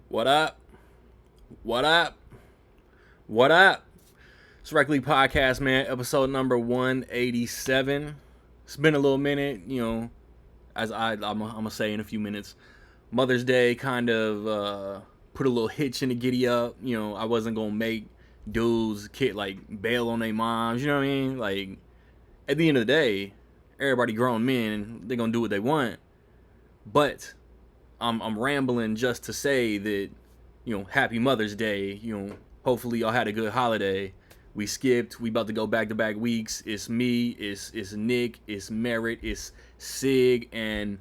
What up? What up? What up? It's Rec League Podcast, man. Episode number 187. It's been a little minute, as I'm gonna say in a few minutes. Mother's Day kind of put a little hitch in the giddy up. I wasn't gonna make dudes bail on their moms. You know what I mean? Like at the end of the day, everybody grown men, they're gonna do what they want. But I'm rambling just to say that, happy Mother's Day. Hopefully y'all had a good holiday. We skipped. We about to go back to back weeks. It's me. It's Nick. It's Merritt. It's Sig. And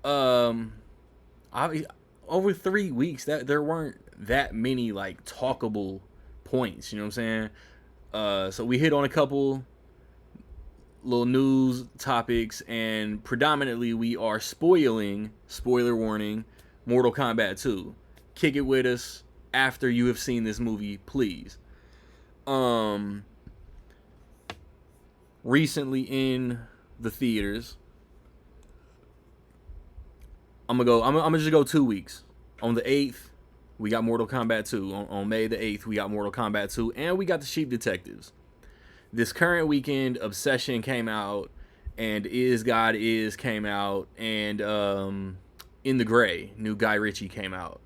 over 3 weeks that there weren't that many talkable points. You know what I'm saying? So we hit on a couple little news topics, and predominantly we are spoiler warning, Mortal Kombat 2. Kick it with us after you have seen this movie, please. Recently in the theaters, I'm gonna just go 2 weeks. On the 8th, we got Mortal Kombat 2. On May the 8th, we got Mortal Kombat 2, and we got The Sheep Detectives. This current weekend, Obsession came out, and Is God Is came out, and In the Gray, new Guy Ritchie came out.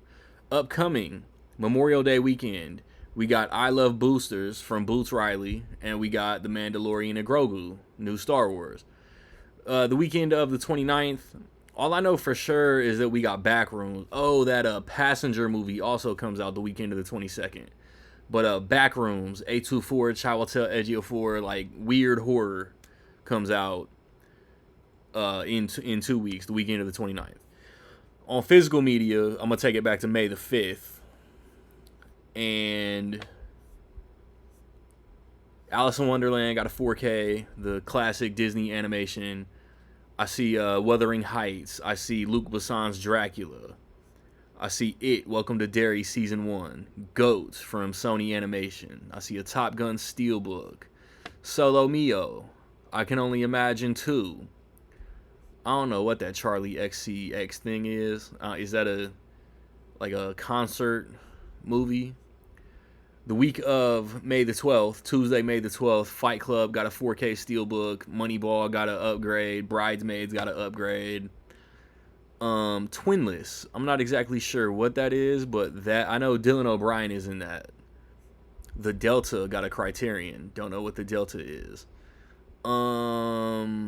Upcoming Memorial Day weekend, we got I Love Boosters from Boots Riley, and we got The Mandalorian and Grogu, new Star Wars. The weekend of the 29th, all I know for sure is that we got Backrooms. Oh, that Passenger movie also comes out the weekend of the 22nd. But Backrooms, A24, Chiwetel Ejiofor, weird horror comes out in 2 weeks, the weekend of the 29th. On physical media, I'm going to take it back to May the 5th. And Alice in Wonderland got a 4K, the classic Disney animation. I see Wuthering Heights. I see Luc Besson's Dracula. I see It, Welcome to Derry Season 1. Goats from Sony Animation. I see a Top Gun Steelbook. Solo Mio. I Can Only Imagine 2. I don't know what that Charlie XCX thing is. Is that a concert movie? The week of May the 12th, Tuesday, May the 12th, Fight Club got a 4K Steelbook. Moneyball got an upgrade. Bridesmaids got an upgrade. Twinless. I'm not exactly sure what that is, but that I know Dylan O'Brien is in that. The Delta got a Criterion. Don't know what the Delta is. So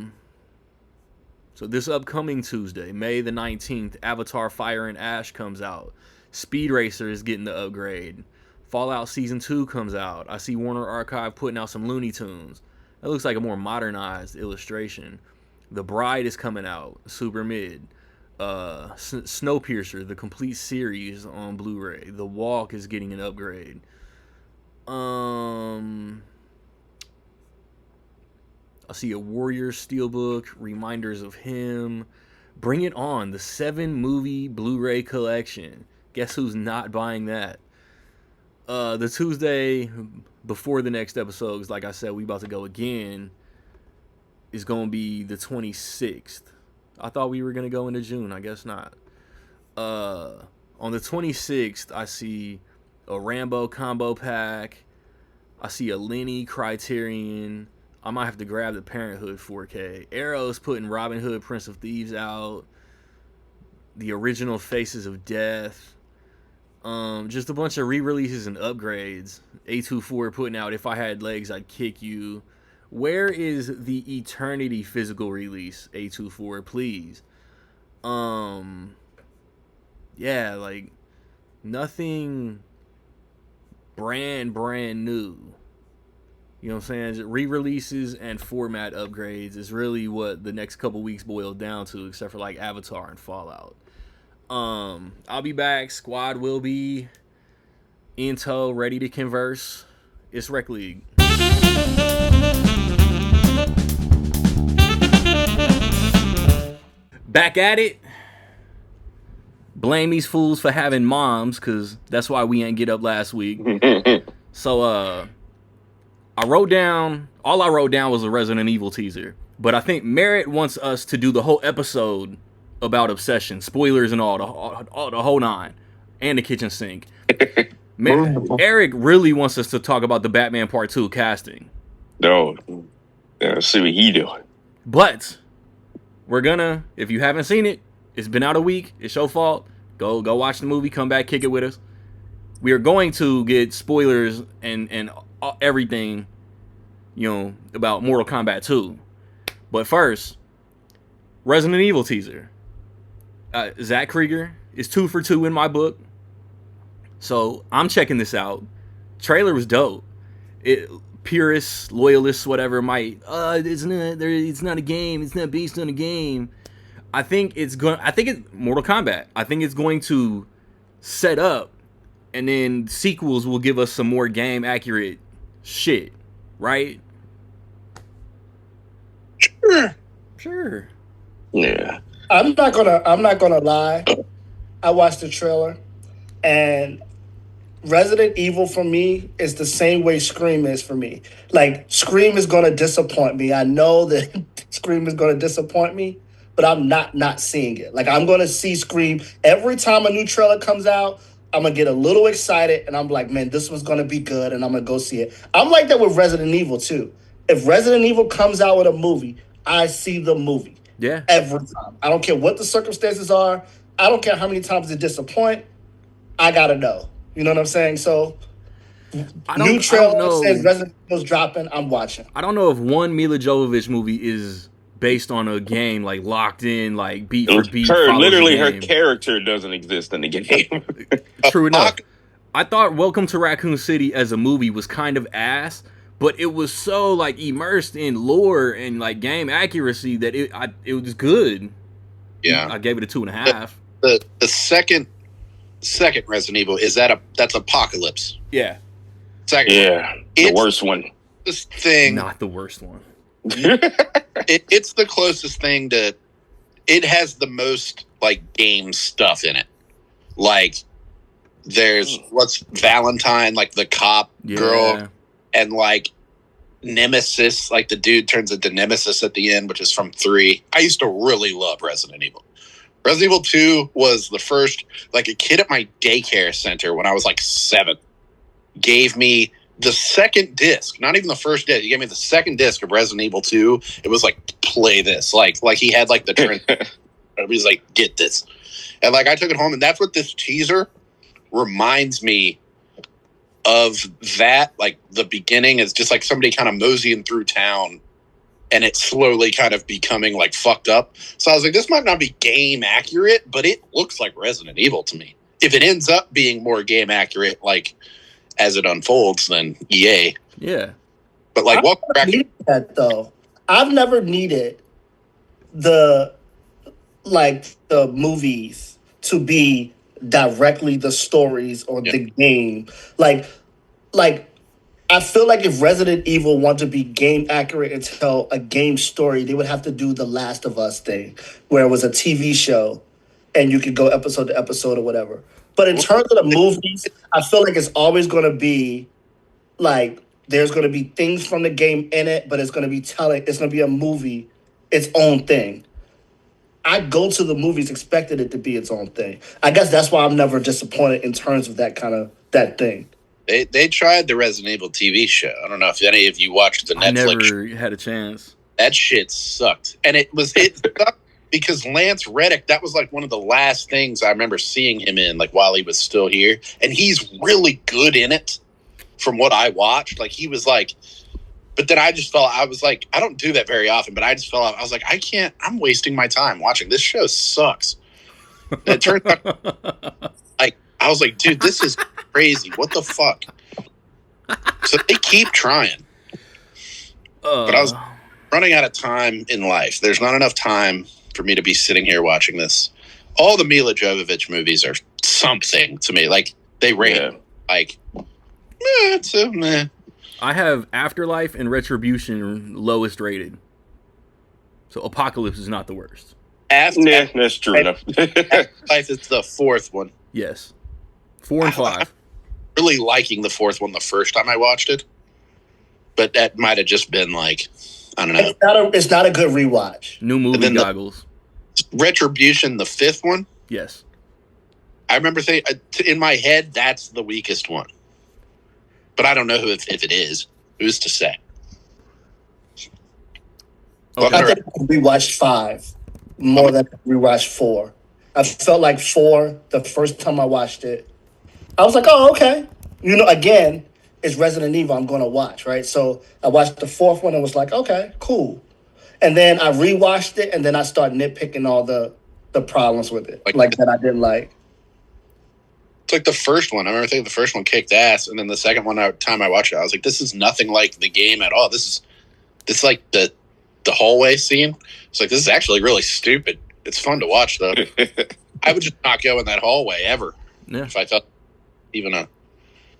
this upcoming Tuesday, May the 19th, Avatar Fire and Ash comes out. Speed Racer is getting the upgrade. Fallout Season 2 comes out. I see Warner Archive putting out some Looney Tunes. That looks like a more modernized illustration. The Bride is coming out. Super mid. Snowpiercer, the complete series on Blu-ray. The Walk is getting an upgrade. I see a Warrior Steelbook, Reminders of Him. Bring It On, the 7-movie Blu-ray collection. Guess who's not buying that? The Tuesday before the next episode, because like I said, we about to go again, is going to be the 26th. I thought we were going to go into June. I guess not. On the 26th, I see a Rambo combo pack. I see a Lenny Criterion. I might have to grab the Parenthood 4K. Arrow's putting Robin Hood, Prince of Thieves out. The original Faces of Death. Just a bunch of re-releases and upgrades. A24 putting out If I Had Legs, I'd Kick You. Where is the Eternity physical release, A24, please? Yeah, nothing brand new. You know what I'm saying? Re-releases and format upgrades is really what the next couple weeks boil down to, except for Avatar and Fallout. I'll be back. Squad will be in tow, ready to converse. It's Rec League. Back at it. Blame these fools for having moms, because that's why we ain't get up last week. So, all I wrote down was a Resident Evil teaser. But I think Merritt wants us to do the whole episode about Obsession. Spoilers and all the whole nine. and the kitchen sink. Man, Eric really wants us to talk about the Batman Part 2 casting. No, see what he doing. But we're gonna, if you haven't seen it, it's been out a week. It's your fault. Go watch the movie. Come back, kick it with us. We are going to get spoilers and everything, about Mortal Kombat 2. But first, Resident Evil teaser. Zach Krieger is 2 for 2 in my book. So I'm checking this out. Trailer was dope. Purists, loyalists, whatever might, it's not a game. It's not based on a game. I think it's Mortal Kombat. I think it's going to set up, and then sequels will give us some more game accurate shit, right? Sure. Yeah. I'm not gonna lie. I watched the trailer, and Resident Evil for me is the same way Scream is for me. Like, Scream is gonna disappoint me. I know that Scream is gonna disappoint me, but I'm not seeing it. Like, I'm gonna see Scream every time a new trailer comes out. I'm gonna get a little excited, and I'm like, man, this one's gonna be good, and I'm gonna go see it. I'm like that with Resident Evil too. If Resident Evil comes out with a movie, I see the movie. Yeah. Every time. I don't care what the circumstances are. I don't care how many times it disappoint. I gotta know. You know what I'm saying? So, new trailer says Resident Evil's dropping. I'm watching. I don't know if one Mila Jovovich movie is based on a game, like locked in, like beat for beat. Her character doesn't exist in the game. True enough. I thought Welcome to Raccoon City as a movie was kind of ass, but it was so like immersed in lore and like game accuracy that it was good. Yeah, I gave it a 2.5. The second Resident Evil that's Apocalypse. Yeah. Second. Yeah, the worst one. This thing, not the worst one. It's the closest thing to. It has the most like game stuff in it. Like, there's what's Valentine, like the cop girl, and like Nemesis, like the dude turns into Nemesis at the end, which is from 3. I used to really love Resident Evil. Resident Evil 2 was the first, like a kid at my daycare center when I was like 7 gave me the second disc, not even the first disc. He gave me the second disc of Resident Evil 2. It was like, play this. Like he had like the turn. He was like, get this. And like I took it home, and that's what this teaser reminds me of. That like the beginning is just like somebody kind of moseying through town, and it's slowly kind of becoming like fucked up. So I was like, this might not be game accurate, but it looks like Resident Evil to me. If it ends up being more game accurate, like as it unfolds, then yay. Yeah. But like, what that though? I've never needed the movies to be directly the stories or the game. Like I feel like if Resident Evil wanted to be game accurate and tell a game story, they would have to do the Last of Us thing, where it was a TV show and you could go episode to episode or whatever. But in terms of the movies, I feel like it's always going to be like there's going to be things from the game in it, but it's going to be a movie, its own thing. I go to the movies expecting it to be its own thing. I guess that's why I'm never disappointed in terms of that thing. They tried the Resident Evil TV show. I don't know if any of you watched the Netflix. I never had a chance. That shit sucked, and it sucked because Lance Reddick. That was like one of the last things I remember seeing him in, like while he was still here, and he's really good in it. From what I watched, like he was like. But then I was like, I don't do that very often, but I just fell out. I was like, I'm wasting my time watching this show. Sucks. And it turned out, like, I was like, dude, this is crazy. What the fuck? So they keep trying. But I was running out of time in life. There's not enough time for me to be sitting here watching this. All the Mila Jovovich movies are something to me. Like, they rate like, it's a meh. I have Afterlife and Retribution lowest rated. So Apocalypse is not the worst. That's true enough. Afterlife is the 4th one. Yes. 4 and 5. I'm really liking the 4th one the first time I watched it. But that might have just been like, I don't know. It's not a good rewatch. New movie goggles. Retribution, the 5th one? Yes. I remember thinking in my head that's the weakest one, but I don't know if it is. Who's to say? Okay. I think I rewatched 5 more than I rewatched 4. I felt like 4 the first time I watched it. I was like, oh, okay. You know, again, it's Resident Evil I'm going to watch, right? So I watched the 4th one and was like, okay, cool. And then I rewatched it, and then I started nitpicking all the problems with it, like that I didn't like. It's like the first one. I remember thinking the first one kicked ass, and then the second time I watched it, I was like, this is nothing like the game at all. This is like the hallway scene. It's like, this is actually really stupid. It's fun to watch, though. I would just not go in that hallway ever if I felt even a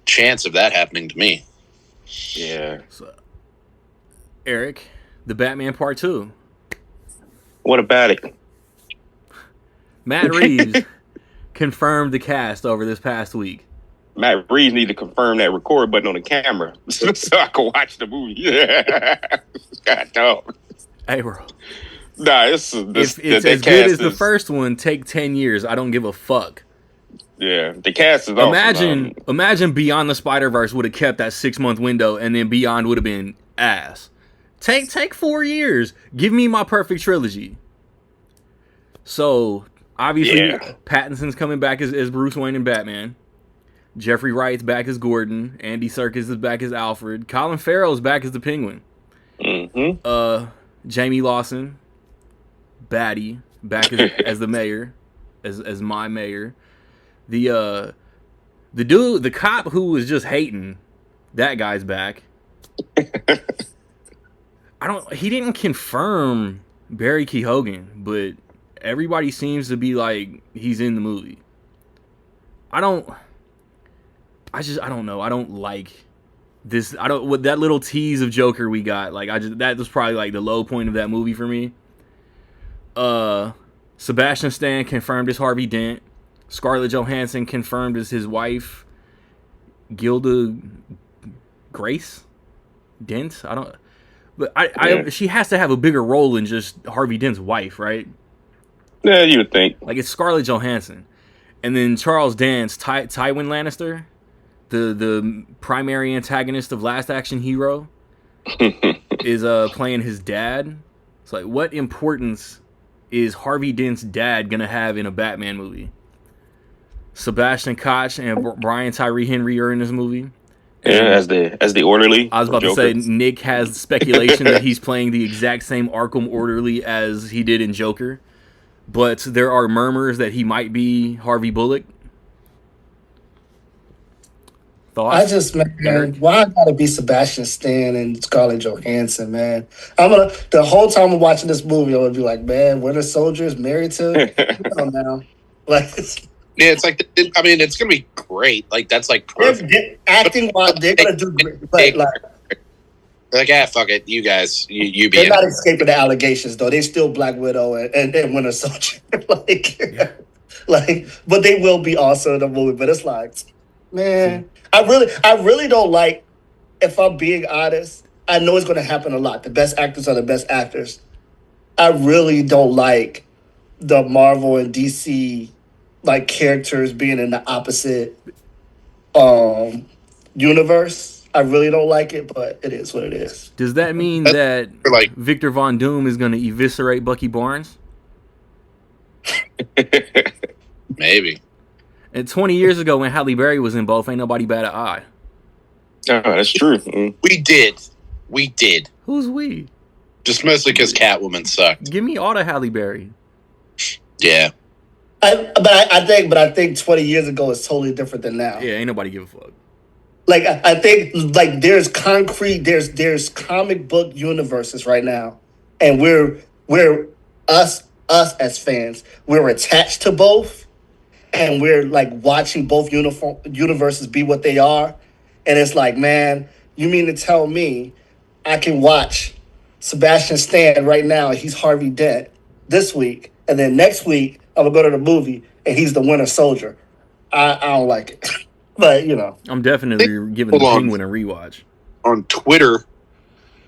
chance of that happening to me. Yeah. So, Eric, the Batman Part 2. What about it? Matt Reeves confirmed the cast over this past week. Matt Reeves need to confirm that record button on the camera so I can watch the movie. God dog. Hey, bro. Nah, If it's as good as the first one, take 10 years. I don't give a fuck. Yeah, the cast is awesome. Imagine Beyond the Spider-Verse would have kept that 6-month window, and then Beyond would have been ass. Take 4 years. Give me my perfect trilogy. So, obviously, Pattinson's coming back as Bruce Wayne and Batman. Jeffrey Wright's back as Gordon. Andy Serkis is back as Alfred. Colin Farrell's back as the Penguin. Mm-hmm. Jamie Lawson, Batty, back as the mayor, as my mayor. The dude, the cop who was just hating, that guy's back. He didn't confirm Barry Keoghan, but everybody seems to be like he's in the movie. I don't know. I don't like this. With that little tease of Joker we got, like that was probably like the low point of that movie for me. Sebastian Stan confirmed as Harvey Dent. Scarlett Johansson confirmed as his wife, Gilda Grace Dent. She has to have a bigger role than just Harvey Dent's wife, right? Yeah, you would think. Like, it's Scarlett Johansson, and then Charles Dance, Tywin Lannister, the primary antagonist of Last Action Hero, is playing his dad. It's like, what importance is Harvey Dent's dad gonna have in a Batman movie? Sebastian Koch and Brian Tyree Henry are in this movie. Yeah, as the orderly. I was about to say, Nick has speculation that he's playing the exact same Arkham orderly as he did in Joker, but there are murmurs that he might be Harvey Bullock. Thoughts? Man, why I gotta be Sebastian Stan and Scarlett Johansson, man? The whole time I'm watching this movie, I'm gonna be like, man, Winter Soldier is married to now. Like, yeah, it's like, I mean, it's gonna be great. Like, that's like perfect. Acting wise, they're gonna do great, but like, fuck it, you guys, you be. They're not escaping the allegations though. They still Black Widow and Winter Soldier, but they will be also in the movie. But it's like, man, I really don't like. If I'm being honest, I know it's gonna happen a lot. The best actors are the best actors. I really don't like the Marvel and DC like characters being in the opposite universe. I really don't like it, but it is what it is. Does that mean that Victor Von Doom is going to eviscerate Bucky Barnes? Maybe. And 20 years ago when Halle Berry was in both, ain't nobody bat an eye. Oh, that's true. Mm. We did. Who's we? Just mostly because Catwoman sucked. Give me all the Halle Berry. Yeah. I think 20 years ago is totally different than now. Yeah, ain't nobody give a fuck. Like, I think like there's comic book universes right now, and we're us as fans, we're attached to both, and we're like watching both universes be what they are, and it's like, man, you mean to tell me I can watch Sebastian Stan right now, he's Harvey Dent this week, and then next week I'm gonna go to the movie and he's the Winter Soldier? I don't like it. But, you know. I'm definitely giving the Penguin a rewatch. On Twitter,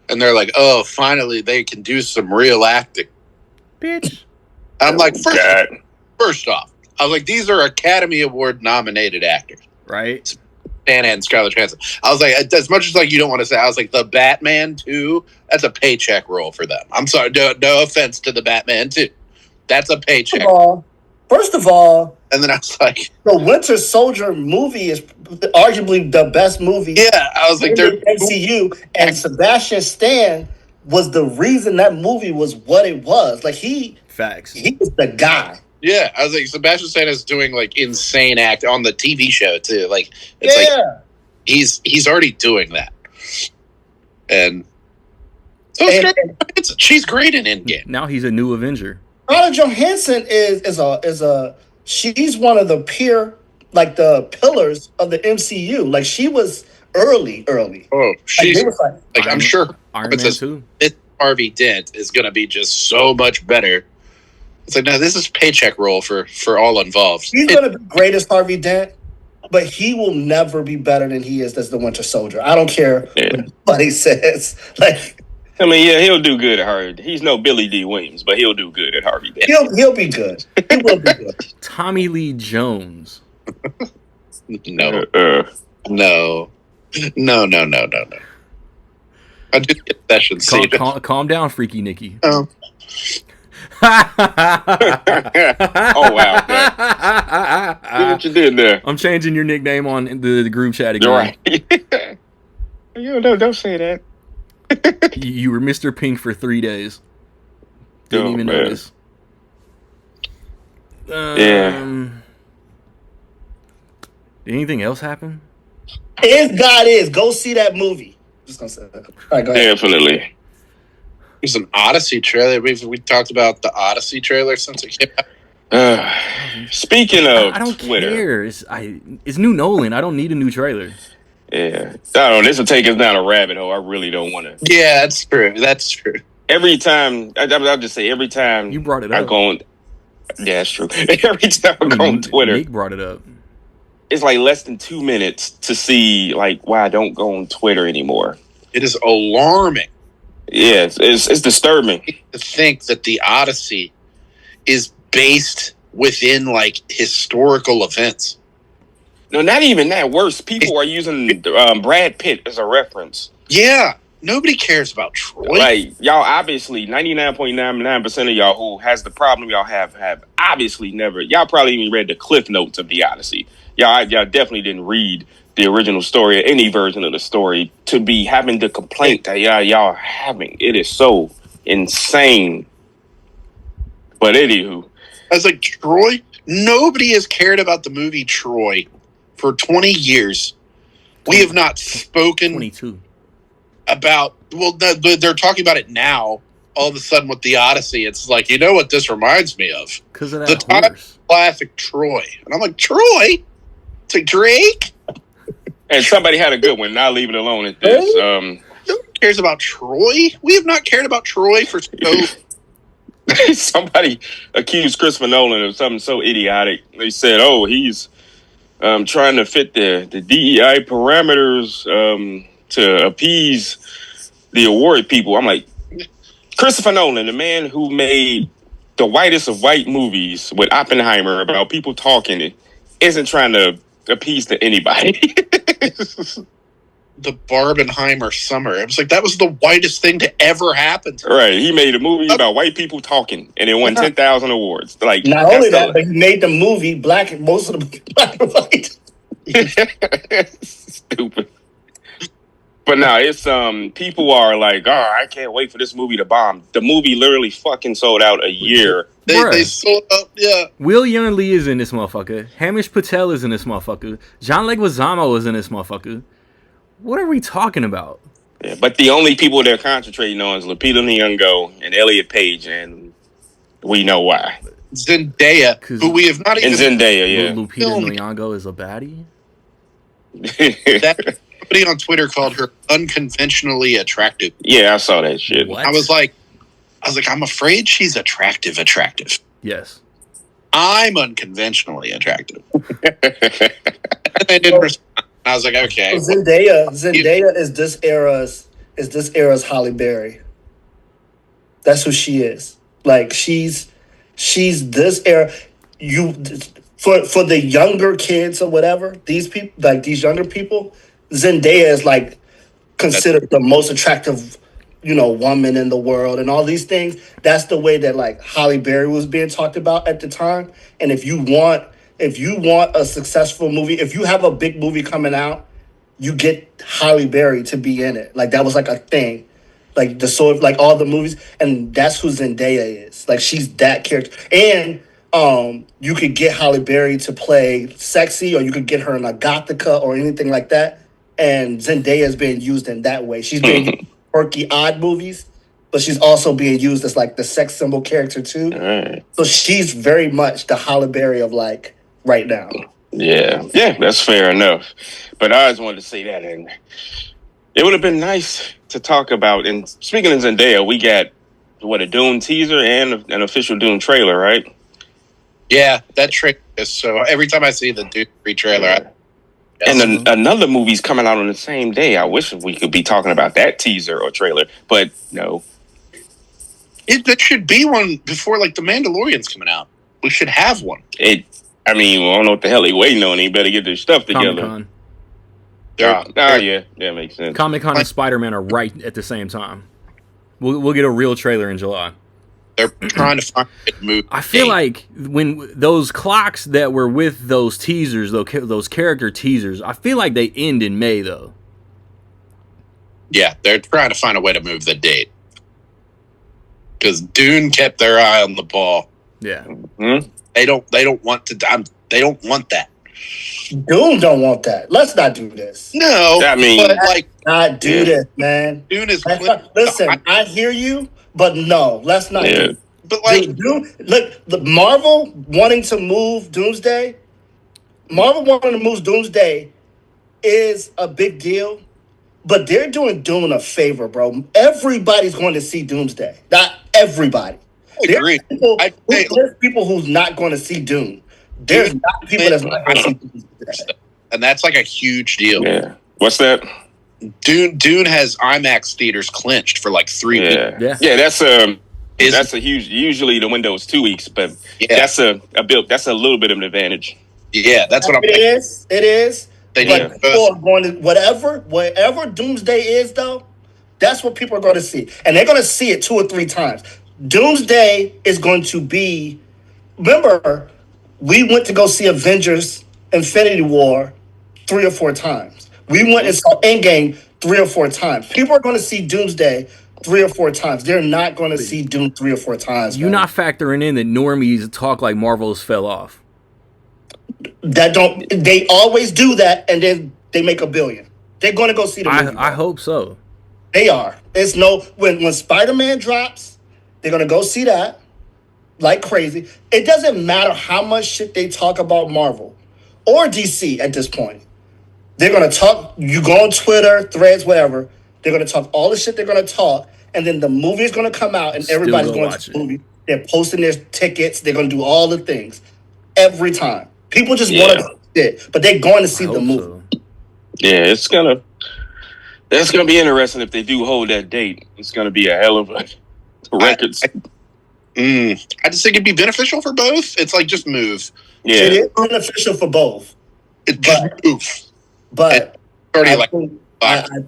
and they're like, oh, finally they can do some real acting. Bitch. I'm like, first off, I was like, these are Academy Award nominated actors. Right? Anna and Scarlett Johansson. I was like, as much as like you don't want to say, I was like, the Batman 2, that's a paycheck role for them. I'm sorry, no offense to the Batman 2. That's a paycheck. First of all, and then I was like, the Winter Soldier movie is arguably the best movie. Yeah, I was like, in the MCU, and Sebastian Stan was the reason that movie was what it was. Like Facts. He was the guy. Yeah, I was like, Sebastian Stan is doing like insane act on the TV show too. Like, it's like he's already doing that, and so she's great in Endgame. Now he's a new Avenger. Scarlett Johansson is she's one of the the pillars of the MCU. Like she was early. Oh, she's like I'm sure Iron Man 2. Harvey Dent is going to be just so much better. It's like, no, this is paycheck role for all involved. He's going to be great as Harvey Dent, but he will never be better than he is as the Winter Soldier. I don't care what anybody says. Like, I mean, yeah, he'll do good at Harvey. He's no Billy D. Williams, but he'll do good at Harvey Dent. He'll be good. He will be good. Tommy Lee Jones. No. I did get session seat. Calm down, Freaky Nikki. Oh. Oh wow! Man. See what you did there. I'm changing your nickname on the group chat again. You're right. Don't say that. You were Mr. Pink for 3 days. Didn't even notice. Yeah. Did anything else happen? God is. Go see that movie. Just gonna say that. All right, go ahead. Definitely. There's an Odyssey trailer. We talked about the Odyssey trailer since it came out. Speaking of I don't Twitter, care. It's new Nolan. I don't need a new trailer. Yeah, I don't know. This will take us down a rabbit hole. I really don't want to. Yeah, that's true. That's true. Every time, I'll just say every time You brought it up. I go on. Yeah, that's true. Every time I go on Twitter, Nick brought it up. It's like less than 2 minutes to see like why I don't go on Twitter anymore. It is alarming. Yeah, it's disturbing to think that the Odyssey is based within like historical events. No, not even that. Worse, people are using Brad Pitt as a reference. Yeah, nobody cares about Troy. Like y'all, obviously, 99.99% of y'all who has the problem y'all have obviously never. Y'all probably even read the cliff notes of the Odyssey. Y'all definitely didn't read the original story or any version of the story to be having the complaint that y'all having. It is so insane. But anywho, I was like, Troy. Nobody has cared about the movie Troy for 20 years. We have not spoken 22 about. Well, they're talking about it now. All of a sudden, with the Odyssey, it's like, you know what this reminds me of? Because of that the horse. Classic Troy, and I'm like, Troy. It's like Drake. And somebody had a good one. Not leave it alone at this. Nobody cares about Troy. We have not cared about Troy for so. Somebody accused Christopher Nolan of something so idiotic. They said, "Oh, he's trying to fit the DEI parameters to appease the award people." I'm like, Christopher Nolan, the man who made the whitest of white movies with Oppenheimer about people talking, isn't trying to appease to anybody. The Barbenheimer summer. It was like, that was the whitest thing to ever happen. Right. He made a movie about white people talking and it won 10,000 awards. Like, not only that, but he made the movie black, most of the black and white. Stupid. But no, it's people are like, oh, I can't wait for this movie to bomb. The movie literally fucking sold out a year. They sold out, yeah. Will Young Lee is in this motherfucker. Hamish Patel is in this motherfucker. John Leguizamo is in this motherfucker. What are we talking about? Yeah, but the only people they're concentrating on is Lupita Nyong'o and Elliot Page, and we know why. Zendaya, who we have not even... And Zendaya, yeah. Lupita Nyong'o is a baddie? Somebody on Twitter called her unconventionally attractive. Yeah, I saw that shit. What? I was like, I'm afraid she's attractive. Yes. I'm unconventionally attractive. And I didn't respond. I was like, okay. Zendaya is this era's Halle Berry. That's who she is. Like she's this era. for the younger kids or whatever, these people, like these younger people, Zendaya is like considered the most attractive, woman in the world and all these things. That's the way that like Halle Berry was being talked about at the time. And if you want a successful movie, if you have a big movie coming out, you get Halle Berry to be in it. Like that was like a thing. Like like all the movies, and that's who Zendaya is. Like she's that character. And you could get Halle Berry to play sexy, or you could get her in a Gothica or anything like that. And Zendaya is being used in that way. She's being used in quirky, odd movies, but she's also being used as like the sex symbol character too. Right. So she's very much the Halle Berry of like right now. Yeah, that's fair enough. But I just wanted to say that, and it would have been nice to talk about. And speaking of Zendaya, we got a Dune teaser and an official Dune trailer, right? Yeah, that trick is so. Every time I see the Dune 3 trailer, and another movie's coming out on the same day. I wish we could be talking about that teaser or trailer, but no. That should be one before like the Mandalorian's coming out. We should have one. I don't know what the hell they waiting on. They better get their stuff together. Comic-Con. Yeah, that makes sense. Comic-Con and Spider-Man are right at the same time. We'll get a real trailer in July. They're trying to find a movie. I feel like when those clocks that were with those teasers, those character teasers, I feel like they end in May though. Yeah, they're trying to find a way to move the date because Dune kept their eye on the ball. Yeah, they don't want to. They don't want that. Dune don't want that. Let's not do this. No, I mean, but like not do this, man. Dune is. Listen, I hear you, but no, let's not. Yeah. Do But like, Dune, look, the Marvel wanting to move Doomsday. Marvel wanting to move Doomsday is a big deal, but they're doing Dune a favor, bro. Everybody's going to see Doomsday. Not everybody. I agree. There's people who's not going to see Dune. There's not people that's not going to see Doomsday. And that's like a huge deal. Yeah. What's that? Dune has IMAX theaters clinched for like 3 weeks. Yeah. That's a huge. Usually the window is 2 weeks, but that's a little bit of an advantage. Yeah, that's what I'm. It is. It is. They but people are going to whatever Doomsday is though. That's what people are going to see, and they're going to see it 2 or 3 times. Doomsday is going to be. Remember, we went to go see Avengers: Infinity War 3 or 4 times. We went and saw Endgame 3 or 4 times. People are going to see Doomsday 3 or 4 times. They're not going to see Doom 3 or 4 times. You're not factoring in that normies talk like Marvel's fell off. They always do that, and then they make $1 billion. They're going to go see the movie. I hope so. They are. It's when Spider-Man drops, they're going to go see that like crazy. It doesn't matter how much shit they talk about Marvel or DC at this point. They're going to talk. You go on Twitter, Threads, whatever. They're going to talk all the shit they're going to talk, and then the movie is going to come out, and everybody's going to the movie. They're posting their tickets. They're going to do all the things every time. People just want to see it, but they're going to see the movie. So. Yeah, that's gonna be interesting if they do hold that date. It's gonna be a hell of a records. I just think it'd be beneficial for both. It's like just move. Yeah, it is beneficial for both. It's just move. But I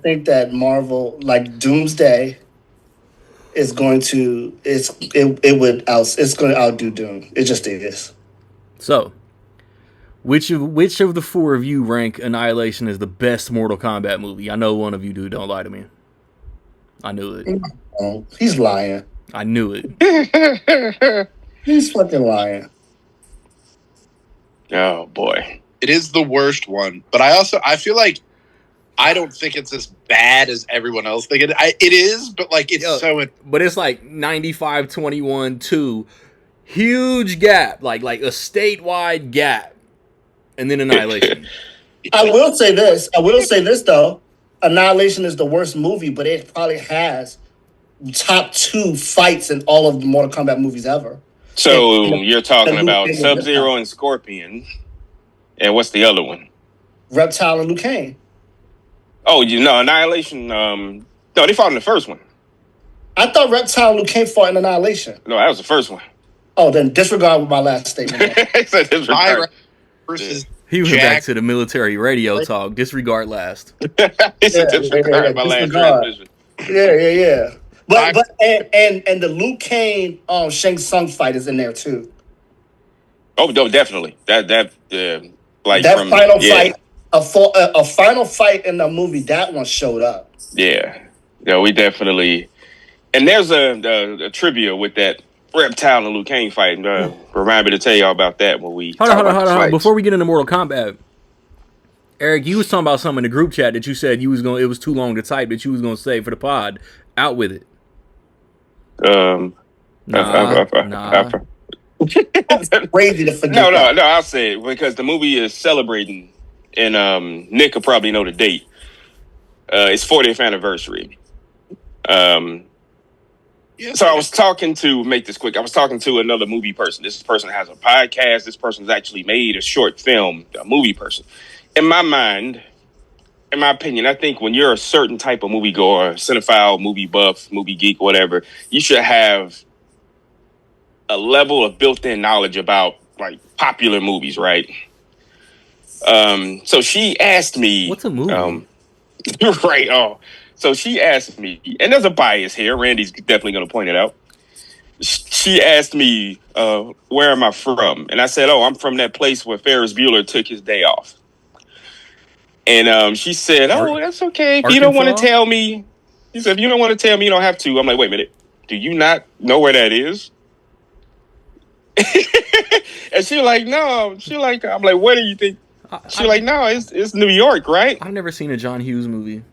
think that Marvel, like Doomsday, is going to it's going to outdo Doom. It just is. So, which of the 4 of you rank Annihilation as the best Mortal Kombat movie? I know one of you do. Don't lie to me. I knew it. Oh, he's lying. I knew it. He's fucking lying. Oh boy, it is the worst one. But I feel like I don't think it's as bad as everyone else thinks it is. But like but it's like 95-21-2, huge gap, like a statewide gap. And then Annihilation. I will say this though. Annihilation is the worst movie, but it probably has top 2 fights in all of the Mortal Kombat movies ever. So you're talking about Sub-Zero and Scorpion. And what's the other one? Reptile and Liu Kang. Oh, Annihilation. No, they fought in the first one. I thought Reptile and Liu Kang fought in Annihilation. No, that was the first one. Oh, then disregard with my last statement. versus He went back Jack. to the military radio talk. Disregard last. It's a disregard my last transmission. Yeah. But and the Liu Kang Shang Tsung fight is in there too. Oh no, definitely. Like That from final fight, a final fight in the movie. That one showed up. Yeah, we definitely. And there's a trivia with that Reptile and Liu Kang fight. Remind me to tell y'all about that when we Hold on. Before we get into Mortal Kombat, Eric, you was talking about something in the group chat that you said it was too long to type that you was gonna say for the pod. Out with it. Nah. That's crazy to forget. No, I'll say it because the movie is celebrating, and Nick will probably know the date. It's 40th anniversary. So I was talking to, make this quick, I was talking to another movie person. This person has a podcast. This person's actually made a short film, a movie person. In my mind, in my opinion, I think when you're a certain type of moviegoer, cinephile, movie buff, movie geek, whatever, you should have a level of built-in knowledge about like popular movies, right? So she asked me, "What's a movie?" Right. Oh, so she asked me, and there's a bias here. Randy's definitely going to point it out. She asked me, "Where am I from?" And I said, "Oh, I'm from that place where Ferris Bueller took his day off." And she said, "Oh, that's okay. If you don't want to tell me," he said, "If you don't want to tell me, you don't have to." I'm like, "Wait a minute. Do you not know where that is?" And she like, "No." She like, I'm like, "What do you think?" She like, "No, it's New York, right?" I've never seen a John Hughes movie.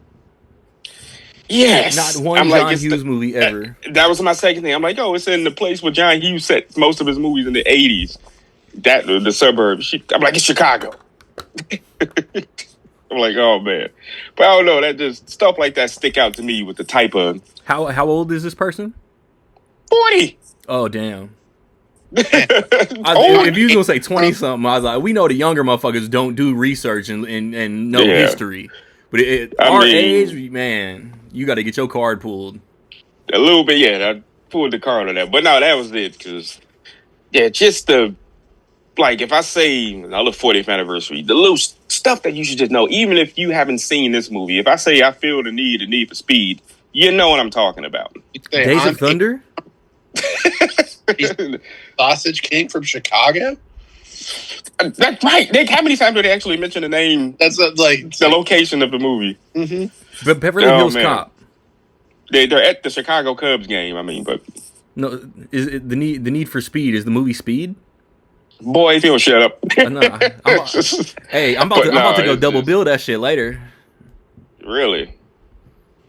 Yes. Not one John Hughes movie ever. That was my second thing. I'm like, "Oh, it's in the place where John Hughes set most of his movies in the 80s. The suburbs." I'm like, "It's Chicago." I'm like, "Oh man." But I don't know, that just stuff like that stick out to me with the type of How old is this person? 40. Oh damn. If you was gonna say 20 something, I was like, we know the younger motherfuckers don't do research and know history. But our age, man, you got to get your card pulled. A little bit, yeah. I pulled the card on that, but no, that was it. Because just the like, if I say another 40th anniversary, the little stuff that you should just know, even if you haven't seen this movie. If I say I feel the need for speed, you know what I'm talking about. Days of Thunder. Sausage King from Chicago. That's right, Nick. How many times do they actually mention the name? That's the location of the movie. Mm-hmm. But Beverly Hills Cop. They're at the Chicago Cubs game. I mean, but no, is it the Need for Speed? Is the movie Speed? Boy, if you don't shut up. I'm about to go double bill that shit later. Really?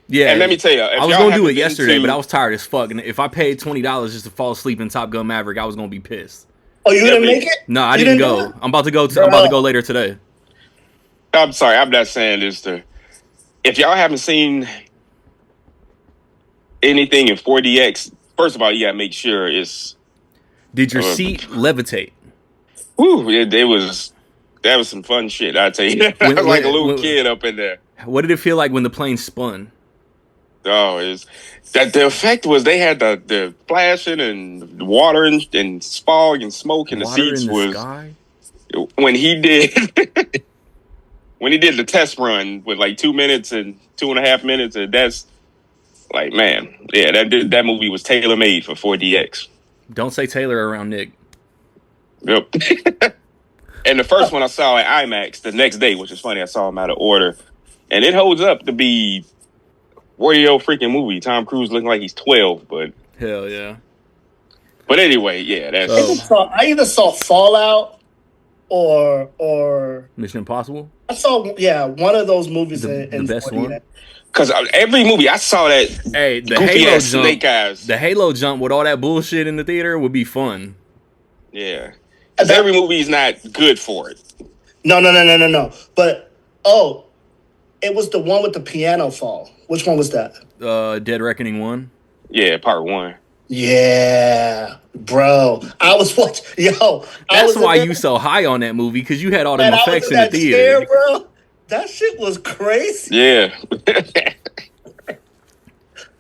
Yeah. And let me tell you, I was gonna do it yesterday, but I was tired as fuck. And if I paid $20 just to fall asleep in Top Gun Maverick, I was gonna be pissed. Oh, you didn't make it? No, I didn't go. I'm about to go. I'm about to go later today. I'm sorry. I'm not saying this if y'all haven't seen anything in 4DX, first of all, you gotta make sure it's. Did your seat levitate? Woo! That was some fun shit. I tell you, I was like a little kid up in there. What did it feel like when the plane spun? Oh, the effect was they had the flashing and water and fog and smoke and the seats was sky? When he did the test run with like 2 minutes and 2.5 minutes, and that's like, man, yeah, that movie was tailor made for 4DX. Don't say Taylor around Nick. Yep. And the first one I saw at IMAX the next day, which is funny, I saw him out of order, and it holds up to be. 40-year-old freaking movie. Tom Cruise looking like he's 12, but hell yeah. But anyway, yeah, that's. I either saw Fallout or Mission Impossible. I saw one of those movies the best 40. One. Because every movie I saw that. Hey, the Halo Snake Eyes. The Halo jump with all that bullshit in the theater would be fun. Yeah, because every movie is not good for it. No. But it was the one with the piano fall. Which one was that? Dead Reckoning 1. Yeah, part 1. Yeah, bro. I was watching. That's why you so high on that movie, because you had all them effects in the theater. Chair, bro. That shit was crazy. Yeah.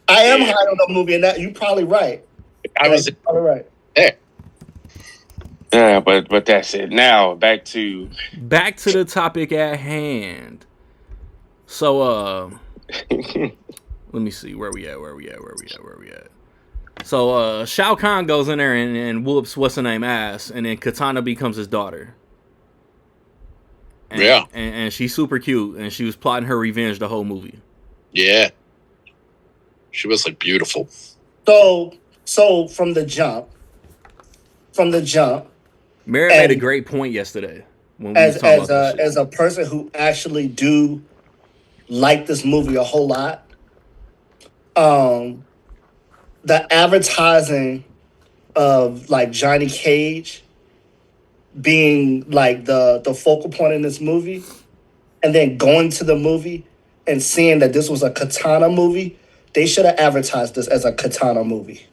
I am high on the movie, and that you're probably right. I was probably right. Yeah. Yeah, but that's it. Now back to the topic at hand. So let me see where we at. So Shao Kahn goes in there and whoops what's her name ass, and then Katana becomes his daughter. And, and she's super cute, and she was plotting her revenge the whole movie. Yeah, she was like beautiful. So from the jump, Merritt made a great point yesterday when we as was talking about this shit. as a person who actually do like this movie a whole lot, the advertising of like Johnny Cage being like the focal point in this movie, and then going to the movie and seeing that this was a Katana movie, they should have advertised this as a Katana movie.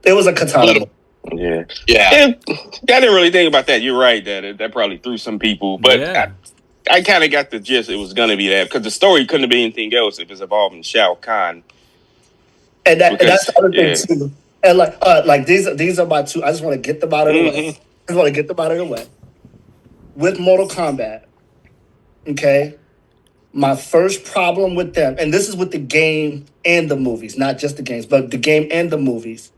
It was a Katana movie. Yeah. And I didn't really think about that. You're right that probably threw some people, but I kind of got the gist. It was going to be that because the story couldn't have been anything else if it's involving Shao Kahn. And that's the other thing too. And like these are my two. I just want to get them out of the way. With Mortal Kombat, okay. My first problem with them, and this is with the game and the movies, not just the games, but the game and the movies.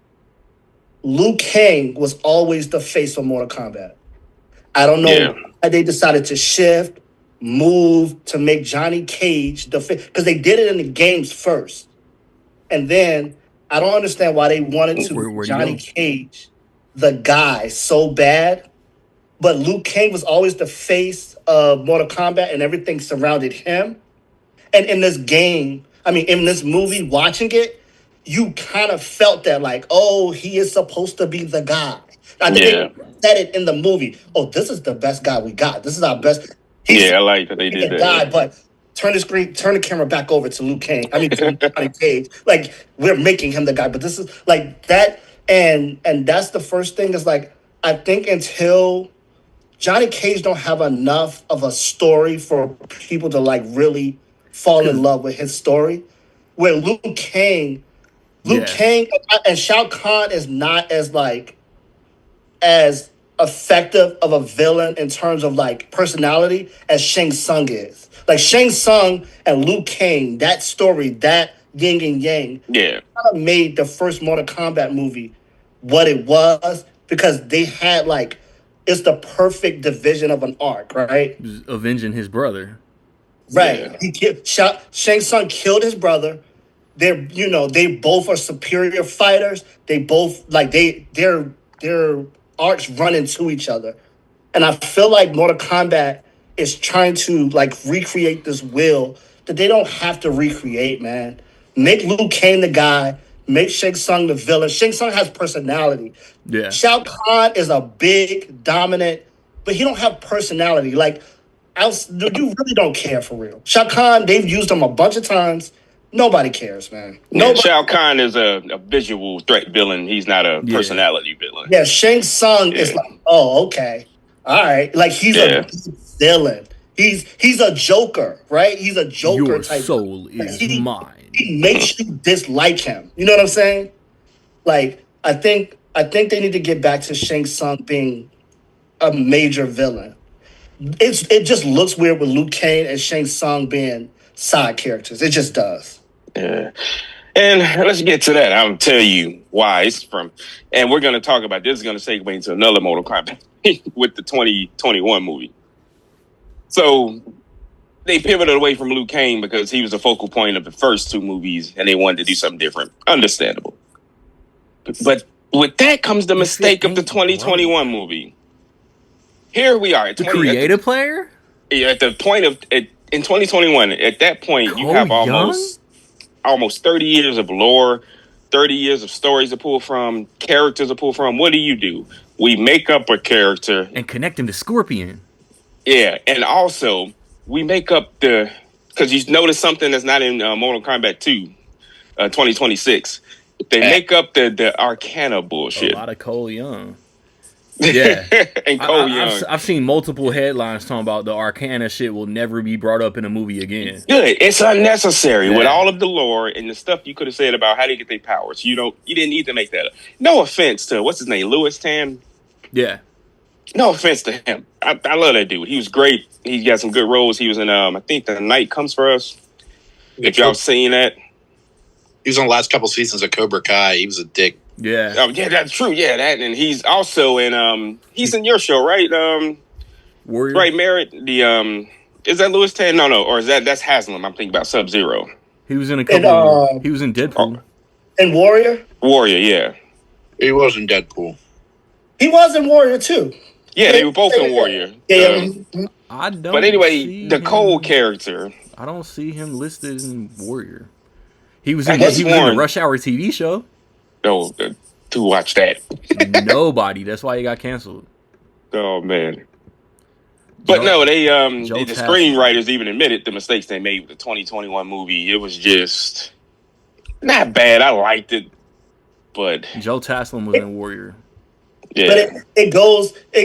Liu Kang was always the face of Mortal Kombat. I don't know why they decided to shift, move to make Johnny Cage the face, because they did it in the games first. And then I don't understand why they wanted to make Johnny Cage the guy so bad. But Liu Kang was always the face of Mortal Kombat and everything surrounded him. And in this game, in this movie, watching it, you kind of felt that like, oh, he is supposed to be the guy. I think they said it in the movie. Oh, this is the best guy we got. This is our best. I like that they did that. Guy, but turn the camera back over to Liu Kang. To Johnny Cage. Like, we're making him the guy, but this is like that. And that's the first thing is like, I think until Johnny Cage don't have enough of a story for people to like really fall in love with his story. Where Liu Kang and Shao Kahn is not as effective of a villain in terms of like personality as Shang Tsung is. Like Shang Tsung and Liu Kang, that story, that yin and yang, kind of made the first Mortal Kombat movie what it was because they had like. It's the perfect division of an arc, right? Avenging his brother. Right. Yeah. He killed Shang Tsung killed his brother. They both are superior fighters. They both their arcs run into each other. And I feel like Mortal Kombat is trying to like recreate this will that they don't have to recreate, man. Make Liu Kang the guy. Make Shang Tsung the villain. Shang Tsung has personality. Yeah. Shao Kahn is a big, dominant, but he don't have personality. Like, you really don't care for real. Shao Kahn, they've used him a bunch of times. Nobody cares, man. Shao Kahn is a visual threat villain. He's not a personality villain. Yeah, Shang Tsung is like, oh, okay. All right. Like, he's a villain. He's a joker, right? He's a joker Your type. Soul is mine. He makes you dislike him. You know what I'm saying? Like, I think they need to get back to Shang Tsung being a major villain. It just looks weird with Liu Kang and Shang Tsung being side characters. It just does. Yeah. And let's get to that. I'll tell you why it's from. And we're going to talk about this. Is going to segue into another Mortal Kombat with the 2021 movie. So they pivoted away from Liu Kang because he was the focal point of the first two movies and they wanted to do something different. Understandable. But with that comes the mistake of the 2021 movie. Here we are. The creative player? Yeah, at the point of... in 2021, at that point, you have almost 30 years of lore, 30 years of stories to pull from, characters to pull from. What do? We make up a character. And connect him to Scorpion. Yeah, and also... we make up because you notice something that's not in Mortal Kombat 2, 2026. They make up the Arcana bullshit. A lot of Cole Young. Yeah. And Cole Young. I've seen multiple headlines talking about the Arcana shit will never be brought up in a movie again. Good. It's unnecessary with all of the lore and the stuff you could have said about how they get their powers. You didn't need to make that up. No offense to, what's his name, Louis Tan? Yeah. No offense to him. I love that dude. He was great. He got some good roles. He was in I think The Night Comes for Us. If y'all seen that. He was on the last couple seasons of Cobra Kai. He was a dick. Yeah. Oh yeah, that's true. Yeah, that, and he's also in he's in your show, right? Warrior. Right, Merritt. The is that Louis Tan? No, or is that's Haslam? I'm thinking about Sub-Zero. He was in a couple. He was in Deadpool. And Warrior. Yeah. He was in Deadpool. He was in Warrior too. Yeah, they were both in Warrior. Yeah. I don't. But anyway, the him, Cole character. I don't see him listed in Warrior. He was in guess the Rush Hour TV show. Oh, to watch that. Nobody. That's why he got canceled. Oh man. But no, the Taslim. screenwriters even admitted the mistakes they made with the 2021 movie. It was just not bad. I liked it, but Joe Taslim was in Warrior. yeah. But it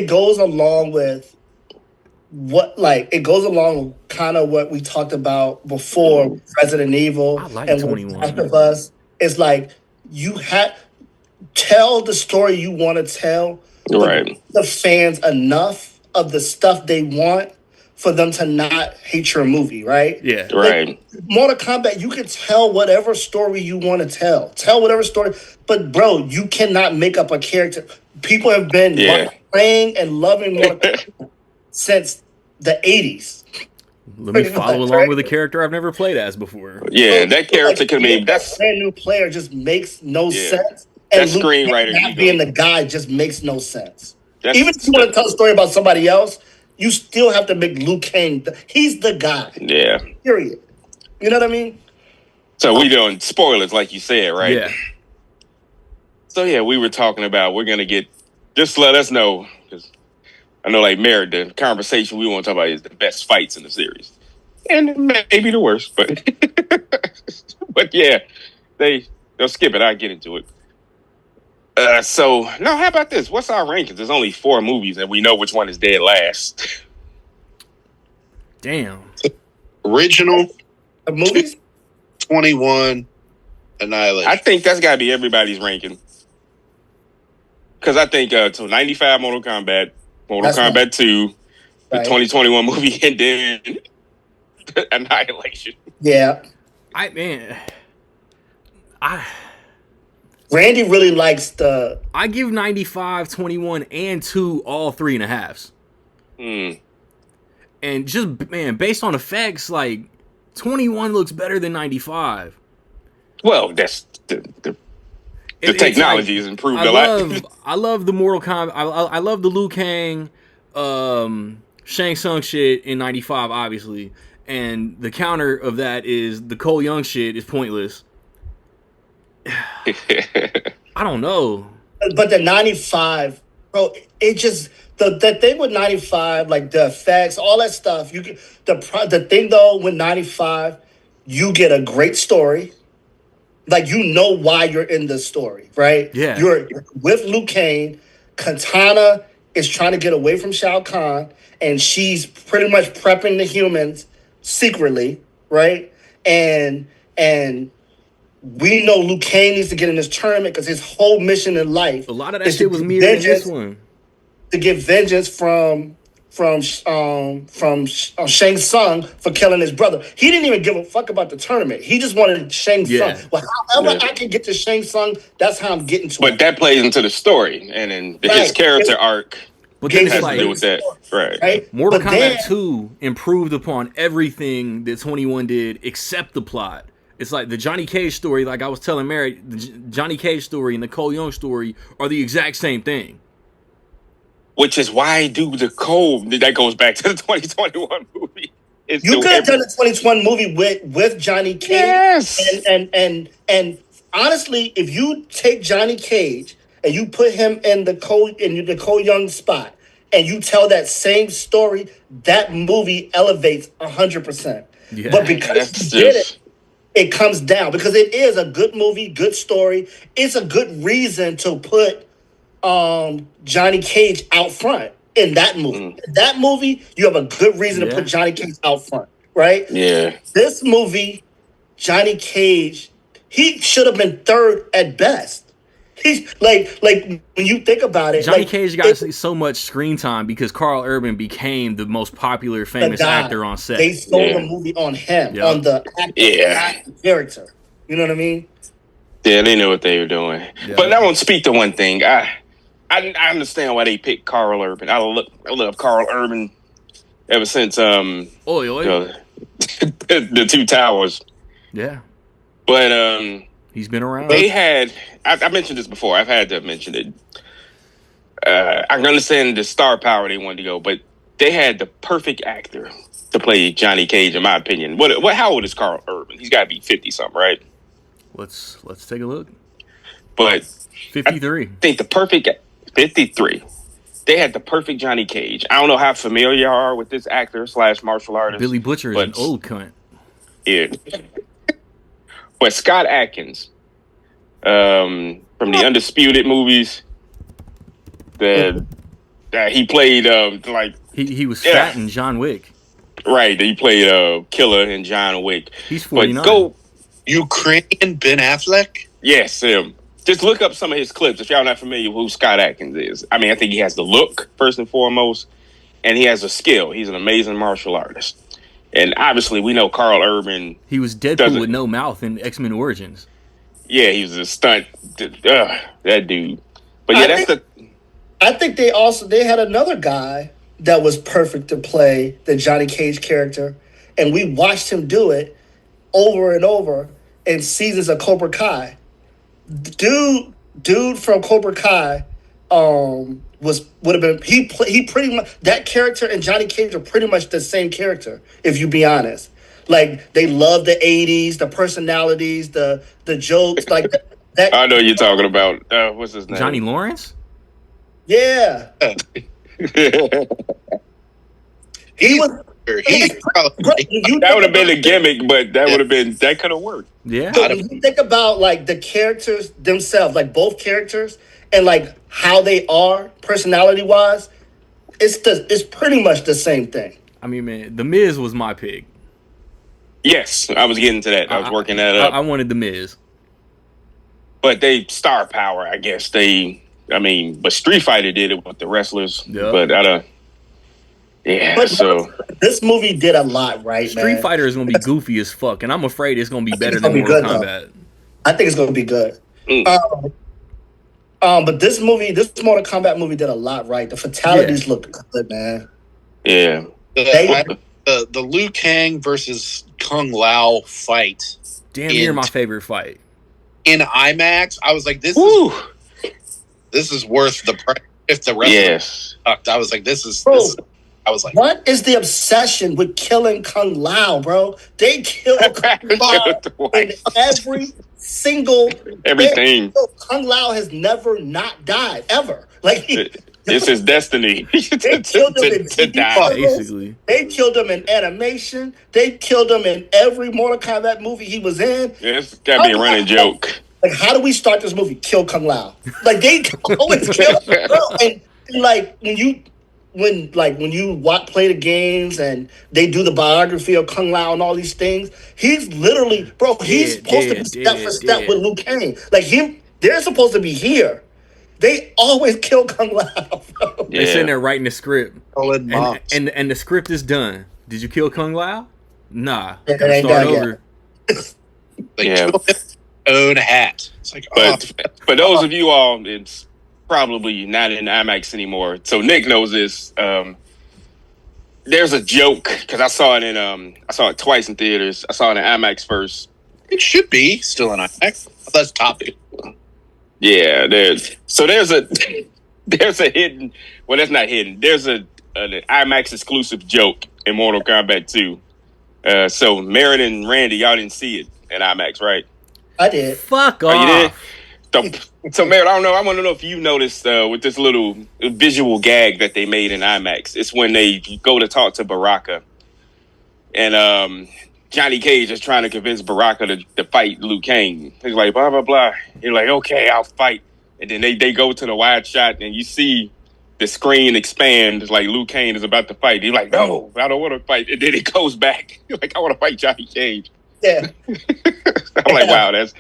goes along with it goes along with kind of what we talked about before Resident Evil I like and 21. Last of Us. It's like you tell the story you want to tell, Right. the fans enough of the stuff they want for them to not hate your movie, right? Yeah. Right. Like, Mortal Kombat, you can tell whatever story you want to tell. Tell whatever story. But, bro, you cannot make up a character. People have been playing and loving Mortal Kombat since the 80s. Let me follow along with a character I've never played as before. Yeah, that character could be that's a brand new player just makes no sense. That And Luke screenwriter not being the guy just makes no sense. That's, Even if you want to tell a story about somebody else, you still have to make Liu Kang. He's the guy. Yeah. Period. You know what I mean? So we doing spoilers, like you said, right? Yeah. So yeah, we were talking about we're gonna get. Just let us know, because I know, like Merritt, the conversation we want to talk about is the best fights in the series, and maybe the worst, but but yeah, they'll skip it. I'll get into it. So no, how about this? What's our rankings? There's only 4 movies, and we know which one is dead last. Damn. Original The movies? 21 Annihilation. I think that's got to be everybody's ranking. Because I think so 95 Mortal Kombat, Mortal Kombat 2, the 2021 movie, and then Annihilation. Yeah. Randy really likes the. I give 95, 21, and 2 all 3.5s. And just, based on effects, like, 21 looks better than 95. Well, that's the technology has improved a lot. I love the Mortal Kombat. I love the Liu Kang, Shang Tsung shit in 95, obviously. And the counter of that is the Cole Young shit is pointless. I don't know. But the 95, bro, it just the thing with 95, like the effects, all that stuff. You get the thing though with 95, you get a great story. Like you know why you're in the story, right? Yeah. You're with Liu Kang. Katana is trying to get away from Shao Kahn, and she's pretty much prepping the humans secretly, right? And we know Liu Kang needs to get in this tournament because his whole mission in life. A lot of that shit was mirrored in this one. To get vengeance from Shang Tsung for killing his brother. He didn't even give a fuck about the tournament. He just wanted Shang Tsung. Well, however I can get to Shang Tsung, that's how I'm getting to it. But that plays into the story and then his character arc. But then has to do with that, right? Mortal Kombat 2 improved upon everything that 21 did except the plot. It's like the Johnny Cage story, like I was telling Mary, the Johnny Cage story and the Cole Young story are the exact same thing. Which is why I do the Cole. That goes back to the 2021 movie. You could have done the 2021 movie with Johnny Cage. Yes. And honestly, if you take Johnny Cage and you put him in the Cole Young spot and you tell that same story, that movie elevates 100%. Yeah. But because you did it comes down because it is a good movie, good story. It's a good reason to put Johnny Cage out front in that movie. In that movie, you have a good reason to put Johnny Cage out front, right? Yeah. This movie, Johnny Cage, he should have been third at best. He's like when you think about it, Johnny like, Cage got so much screen time because Carl Urban became the most popular, famous guy. actor on set. They sold the movie on him, Yep. on the actor, not the character. You know what I mean? Yeah, they knew what they were doing. Yeah. But I want to speak to one thing. I understand why they picked Carl Urban. I love Carl Urban ever since Oi. the Two Towers. Yeah. But he's been around. they had. I mentioned this before. I've had to mention it. I can understand the star power they wanted to go, but they had the perfect actor to play Johnny Cage, in my opinion. What? How old is Carl Urban? He's got to be 50 something, right? Let's take a look. But 53. I think the perfect 53. They had the perfect Johnny Cage. I don't know how familiar you are with this actor / martial artist. Billy Butcher is but an old cunt. Yeah. But Scott Adkins, from the Undisputed movies, that he played like He was fat in John Wick. right. He played Killer in John Wick. He's 49. But go, Ukrainian Ben Affleck. yes, him. Just look up some of his clips if y'all not familiar with who Scott Adkins is. I mean, I think he has the look first and foremost, and he has a skill. He's an amazing martial artist. And obviously, we know Carl Urban. He was Deadpool with no mouth in X-Men Origins. Yeah, he was a stunt. That dude. But yeah, I think they had another guy that was perfect to play the Johnny Cage character, and we watched him do it over and over in seasons of Cobra Kai. Dude from Cobra Kai would have been he pretty much, that character and Johnny Cage are pretty much the same character, if you be honest. Like, they love the 80s, the personalities, the jokes, like that. I know you're talking about what's his name? Johnny Lawrence? Yeah. He was that would have been a gimmick, but that could have worked. Yeah. So when you think about like the characters themselves, like both characters, and like how they are personality wise, it's pretty much the same thing. I mean, man, The Miz was my pick. Yes, I was getting to that. I was working that up. I wanted The Miz. But they star power, I guess. But Street Fighter did it with the wrestlers. Yeah. But I don't. Yeah, But so this movie did a lot right, Street man. Fighter is gonna be goofy as fuck, and I'm afraid it's gonna be better it's than gonna be Mortal good, Kombat. I think it's gonna be good. But this Mortal Kombat movie did a lot right. The fatalities looked good, man. yeah. The Liu Kang versus Kung Lao fight Damn near my favorite fight. in IMAX. I was like, this Woo. is worth the price. If the rest Yes. sucked, I was like, this is. I was like, What is the obsession with killing Kung Lao, bro? They killed Kung Lao in every single everything. Kung Lao has never not died ever. Like It's his destiny they killed him in to TV die. shows. Basically. They killed him in animation. They killed him in every Mortal Kombat movie he was in. Yeah, it's got to be a running joke. Like, how do we start this movie? Kill Kung Lao. Like, they always kill him, bro. And like when you play the games and they do the biography of Kung Lao and all these things, he's literally, bro, he's supposed to be step for step with Liu Kang. Like, they're supposed to be here. They always kill Kung Lao, bro. They're sitting there writing the script, Colin Moss. and the script is done. Did you kill Kung Lao? Nah. It Gotta ain't start done yet. over. Like, own hat. It's like, But for those of you all, it's probably not in IMAX anymore. So Nick knows this. There's a joke because I saw it twice in theaters. I saw it in IMAX first. it should be still in IMAX. That's top. Yeah, there's a hidden. Well, that's not hidden. There's an IMAX exclusive joke in Mortal Kombat 2. So Merritt and Randy, y'all didn't see it in IMAX, right? I did. Fuck Oh, you off. did? So Merritt, I don't know. I want to know if you noticed with this little visual gag that they made in IMAX. It's when they go to talk to Baraka, and Johnny Cage is trying to convince Baraka to fight Liu Kang. He's like, blah, blah, blah. He's like, okay, I'll fight. And then they go to the wide shot, and you see the screen expand like Liu Kang is about to fight. He's like, no, I don't want to fight. And then it goes back. Like, I want to fight Johnny Cage. Yeah. I'm like, wow, that's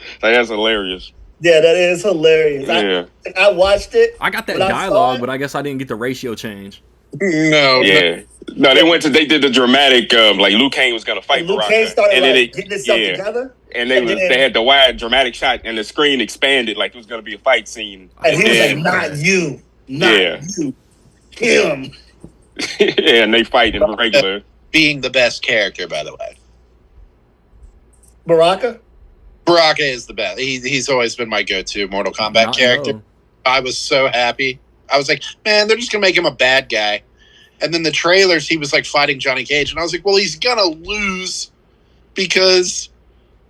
hilarious. Yeah, that is hilarious. Yeah, I watched it. I got that When I saw dialogue, it- but I guess I didn't get the ratio change. No, yeah. No, they did the dramatic like Liu Kang was gonna fight And Luke Baraka, Cage started and then like getting himself yeah, together, and and they had the wide dramatic shot, and the screen expanded like it was gonna be a fight scene, and he was then, like, "Not you, not Yeah. you, him." yeah, and they fight in regular. being the best character, by the way. Baraka. Baraka is the best. He's always been my go-to Mortal Kombat Not- character. no. I was so happy. I was like, man, they're just gonna make him a bad guy. And then the trailers, he was like fighting Johnny Cage, and I was like, well, he's gonna lose because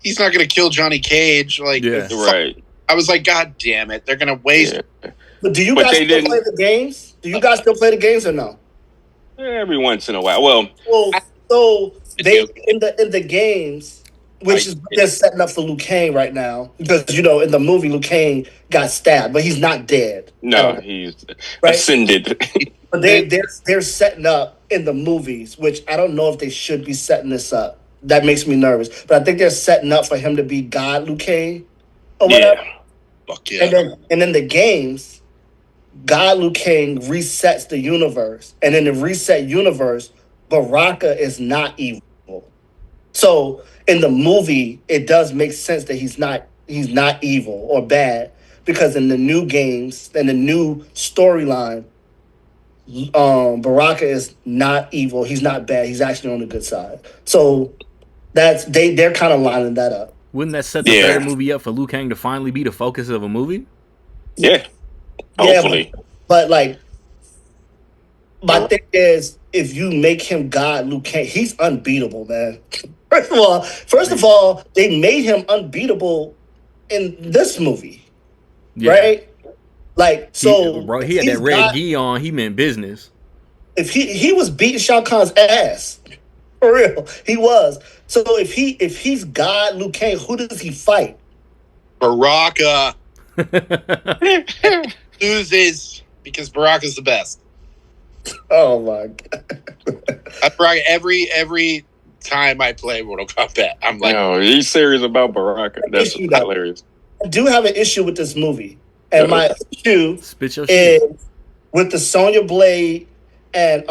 he's not gonna kill Johnny Cage. Like, Yeah. Right. I was like, God damn it, they're gonna waste. Yeah. But do you But guys they still didn't- play the games? Do you guys still play the games or no? Every once in a while. Well, Well, so I they do. in the games, which I- is they're setting up for Liu Kang right now because in the movie Liu Kang got stabbed, but he's not dead. no, he's Right. ascended. But they're setting up in the movies, which I don't know if they should be setting this up. That makes me nervous. But I think they're setting up for him to be God Liu Kang or whatever. Yeah. Fuck yeah. And then the games, God Liu Kang resets the universe, and in the reset universe, Baraka is not evil. So in the movie, it does make sense that he's not evil or bad because in the new games and the new storyline, Baraka is not evil. He's not bad. He's actually on the good side. So they're kind of lining that up. Wouldn't that set the Yeah. third movie up for Liu Kang to finally be the focus of a movie? Yeah. Yeah, Hopefully. But like, my thing is, if you make him God, Liu Kang, he's unbeatable, man. First of all, they made him unbeatable in this movie, Yeah. right? Like, so bro, he had he's that red God- gi on. He meant business. If he was beating Shao Kahn's ass, for real, he was. So if he's God, Liu Kang, who does he fight? Baraka loses because Baraka's the best. Oh my god! Baraka, every time I play Mortal Kombat, I'm like, No, he's serious about Baraka. That's Issue that. hilarious. I do have an issue with this movie, and my issue Spit your shit. is with the Sonya Blade and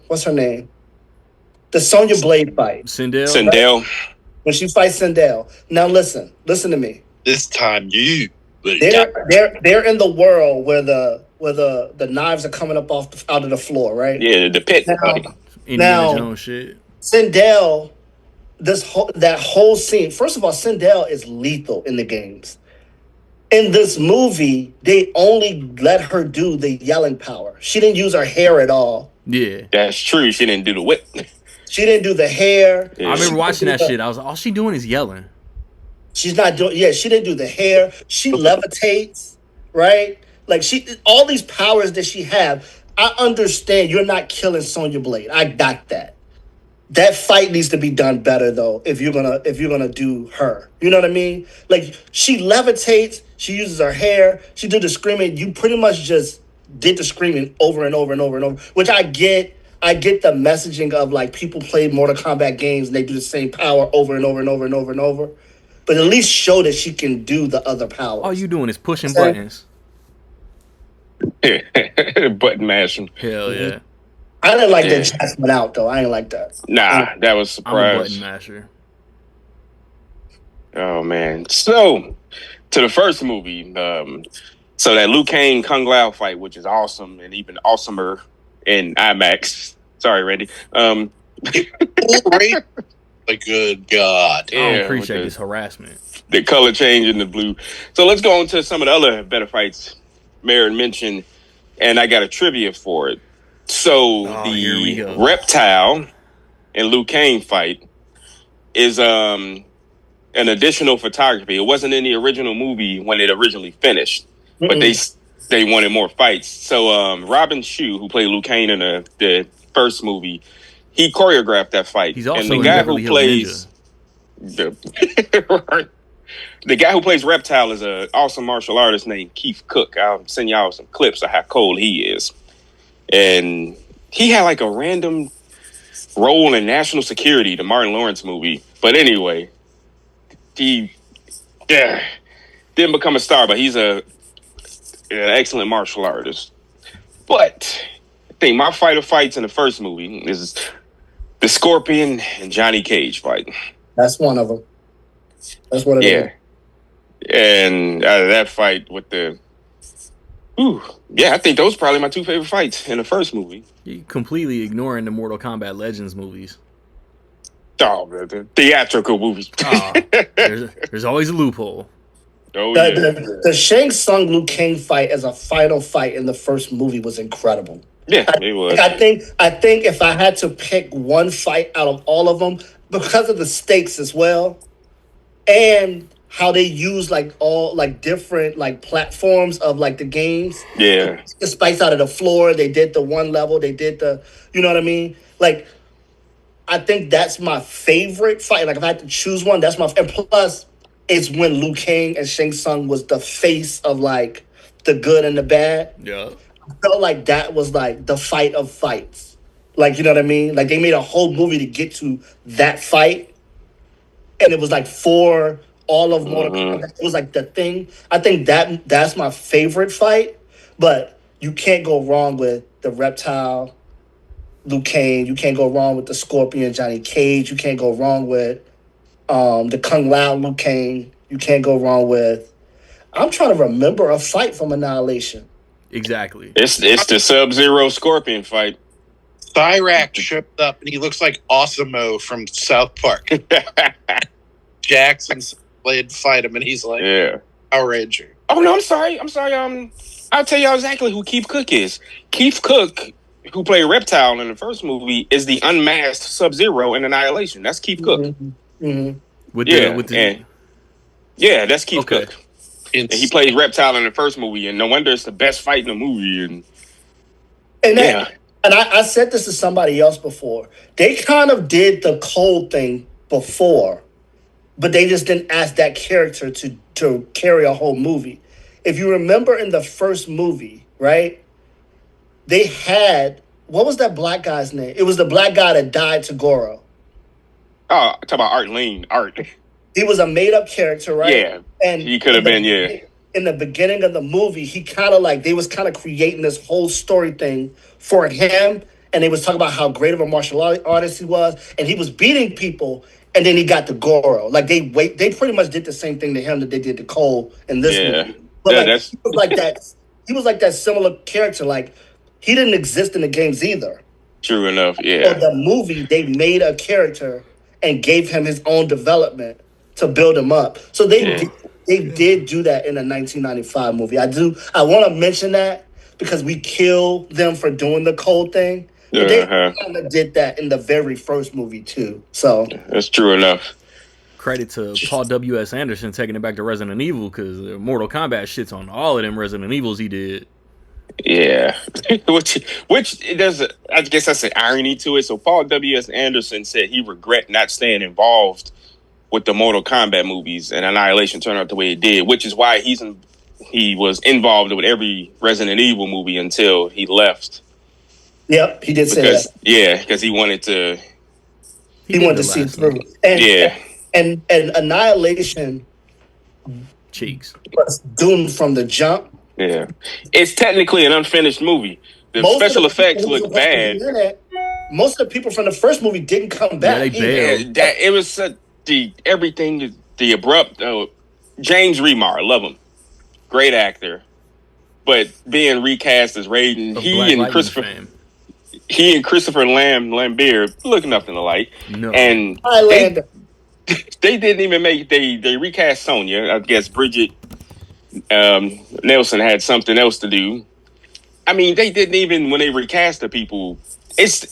what's her name? The Sonya Blade fight Sindel. Sindel. when she fights Sindel. Now listen to me. this time you. They're in the world where the knives are coming up out of the floor, right? Yeah, the pit. Now, Indiana now- Jones shit. Sindel, that whole scene. First of all, Sindel is lethal in the games. In this movie, they only let her do the yelling power. She didn't use her hair at all. Yeah. That's true. She didn't do the whip. She didn't do the hair. Yeah. I remember watching that shit. I was like, all she doing is yelling. She's not doing. Yeah, she didn't do the hair. She levitates, right? Like all these powers that she have. I understand you're not killing Sonya Blade. I got that. That fight needs to be done better though. If you're gonna do her, you know what I mean? Like she levitates. She uses her hair. She did the screaming. You pretty much just did the screaming over and over and over and over. Which I get. I get the messaging of like people play Mortal Kombat games and they do the same power over and over and over and over and over. But at least show that she can do the other powers. All you doing is pushing Okay. buttons. Button mashing. Hell yeah. I didn't like Yeah. that Jax went out though. I ain't like that. Nah, that was I'm a button surprise. masher. Oh man. So to the first movie, so that Liu Kang Kung Lao fight, which is awesome and even awesomer in IMAX. Sorry, Randy. Right? Like, good God. I don't Yeah, appreciate with this harassment. the color change in the blue. So let's go on to some of the other better fights Marin mentioned, and I got a trivia for it. So Here we the go. Reptile and Liu Kang fight is an additional photography. It wasn't in the original movie when it originally finished, but they wanted more fights. So Robin Shu, who played Liu Kang in the first movie, he choreographed that fight. He's also and the in guy Beverly who Hills plays the guy who plays Reptile is an awesome martial artist named Keith Cook. I'll send y'all some clips of how cold he is. And he had like a random role in National Security, the Martin Lawrence movie. But anyway, this Yeah, didn't become a star, but he's an excellent martial artist. But I think my fight of fights in the first movie is the Scorpion and Johnny Cage fight. That's one of them. That's one of them. Yeah, and out of that fight with the, I think those are probably my two favorite fights in the first movie. You completely ignoring the Mortal Kombat Legends movies. Oh, the theatrical movies. There's always a loophole. Oh, the Shang Tsung Liu Kang fight as a final fight in the first movie was incredible. Yeah, it was. I think if I had to pick one fight out of all of them, because of the stakes as well, and how they use like all like different like platforms of like the games. Yeah. The spikes out of the floor. They did the one level. They did the, you know what I mean? Like, I think that's my favorite fight. Like, if I had to choose one, that's my. And plus, it's when Liu Kang and Shang Tsung was the face of like the good and the bad. Yeah. I felt like that was like the fight of fights. Like, you know what I mean? Like, they made a whole movie to get to that fight, and it was like for all of Mortal Kombat. It was like the thing. I think that's my favorite fight, but you can't go wrong with the Reptile Liu Kang. You can't go wrong with the Scorpion Johnny Cage. You can't go wrong with the Kung Lao Liu Kang. You can't go wrong with. I'm trying to remember a fight from Annihilation. Exactly. It's the Sub-Zero Scorpion fight. Cyrax showed up and he looks like Osimo from South Park. Jackson played fight him and he's like, Power Ranger. Oh no, I'm sorry. I'll tell y'all exactly who Keith Cook is. Keith Cook, who played Reptile in the first movie, is the unmasked Sub-Zero in Annihilation. That's Keith Cook. Mm-hmm. That's Keith Cook. And he played Reptile in the first movie, and no wonder it's the best fight in the movie. And I said this to somebody else before. They kind of did the cold thing before, but they just didn't ask that character to carry a whole movie. If you remember in the first movie, right, they had, what was that black guy's name? It was the black guy that died to Goro. Oh, talk about Art Lean. Art. He was a made-up character, right? Yeah, and he could have been, in the beginning of the movie, he kind of like, they was kind of creating this whole story thing for him, and they was talking about how great of a martial artist he was, and he was beating people, and then he got to Goro. Like, they pretty much did the same thing to him that they did to Cole in this movie. But he was like that. He was like that similar character. Like, he didn't exist in the games either. True enough, yeah. So the movie, they made a character and gave him his own development to build him up. So they did do that in a 1995 movie. I want to mention that because we kill them for doing the cold thing. But they kind of did that in the very first movie too. So that's true enough. Credit to Paul W.S. Anderson taking it back to Resident Evil, because Mortal Kombat shits on all of them Resident Evils he did. Yeah, which there's I guess that's an irony to it. So Paul W.S. Anderson said he regret not staying involved with the Mortal Kombat movies, and Annihilation turned out the way it did, which is why he was involved with every Resident Evil movie until he left. Yep, he did say that. Yeah, because he wanted to. He wanted to see through. And Annihilation cheeks was doomed from the jump. Yeah, it's technically an unfinished movie. The special effects look bad. Most of the people from the first movie didn't come back. It was everything. The abrupt. James Remar, love him, great actor, but being recast as Raiden, he and Christopher Lambert look nothing alike. No. And they didn't even make they recast Sonya. I guess Bridget Nelson had something else to do. I mean, they didn't even, when they recast the people,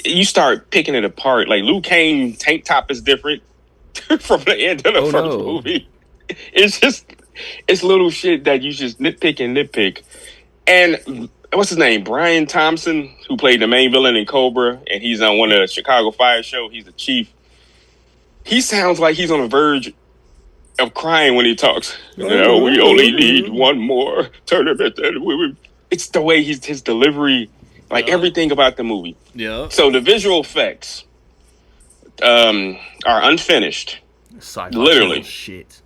you start picking it apart. Like Liu Kang tank top is different from the end of the first movie. It's little shit that you just nitpick. And what's his name? Brian Thompson, who played the main villain in Cobra, and he's on one of the Chicago Fire show. He's the chief. He sounds like he's on the verge of crying when he talks. We only need one more tournament. It's the way his delivery, like everything about the movie. Yeah. So the visual effects are unfinished. Sci-fi literally shit.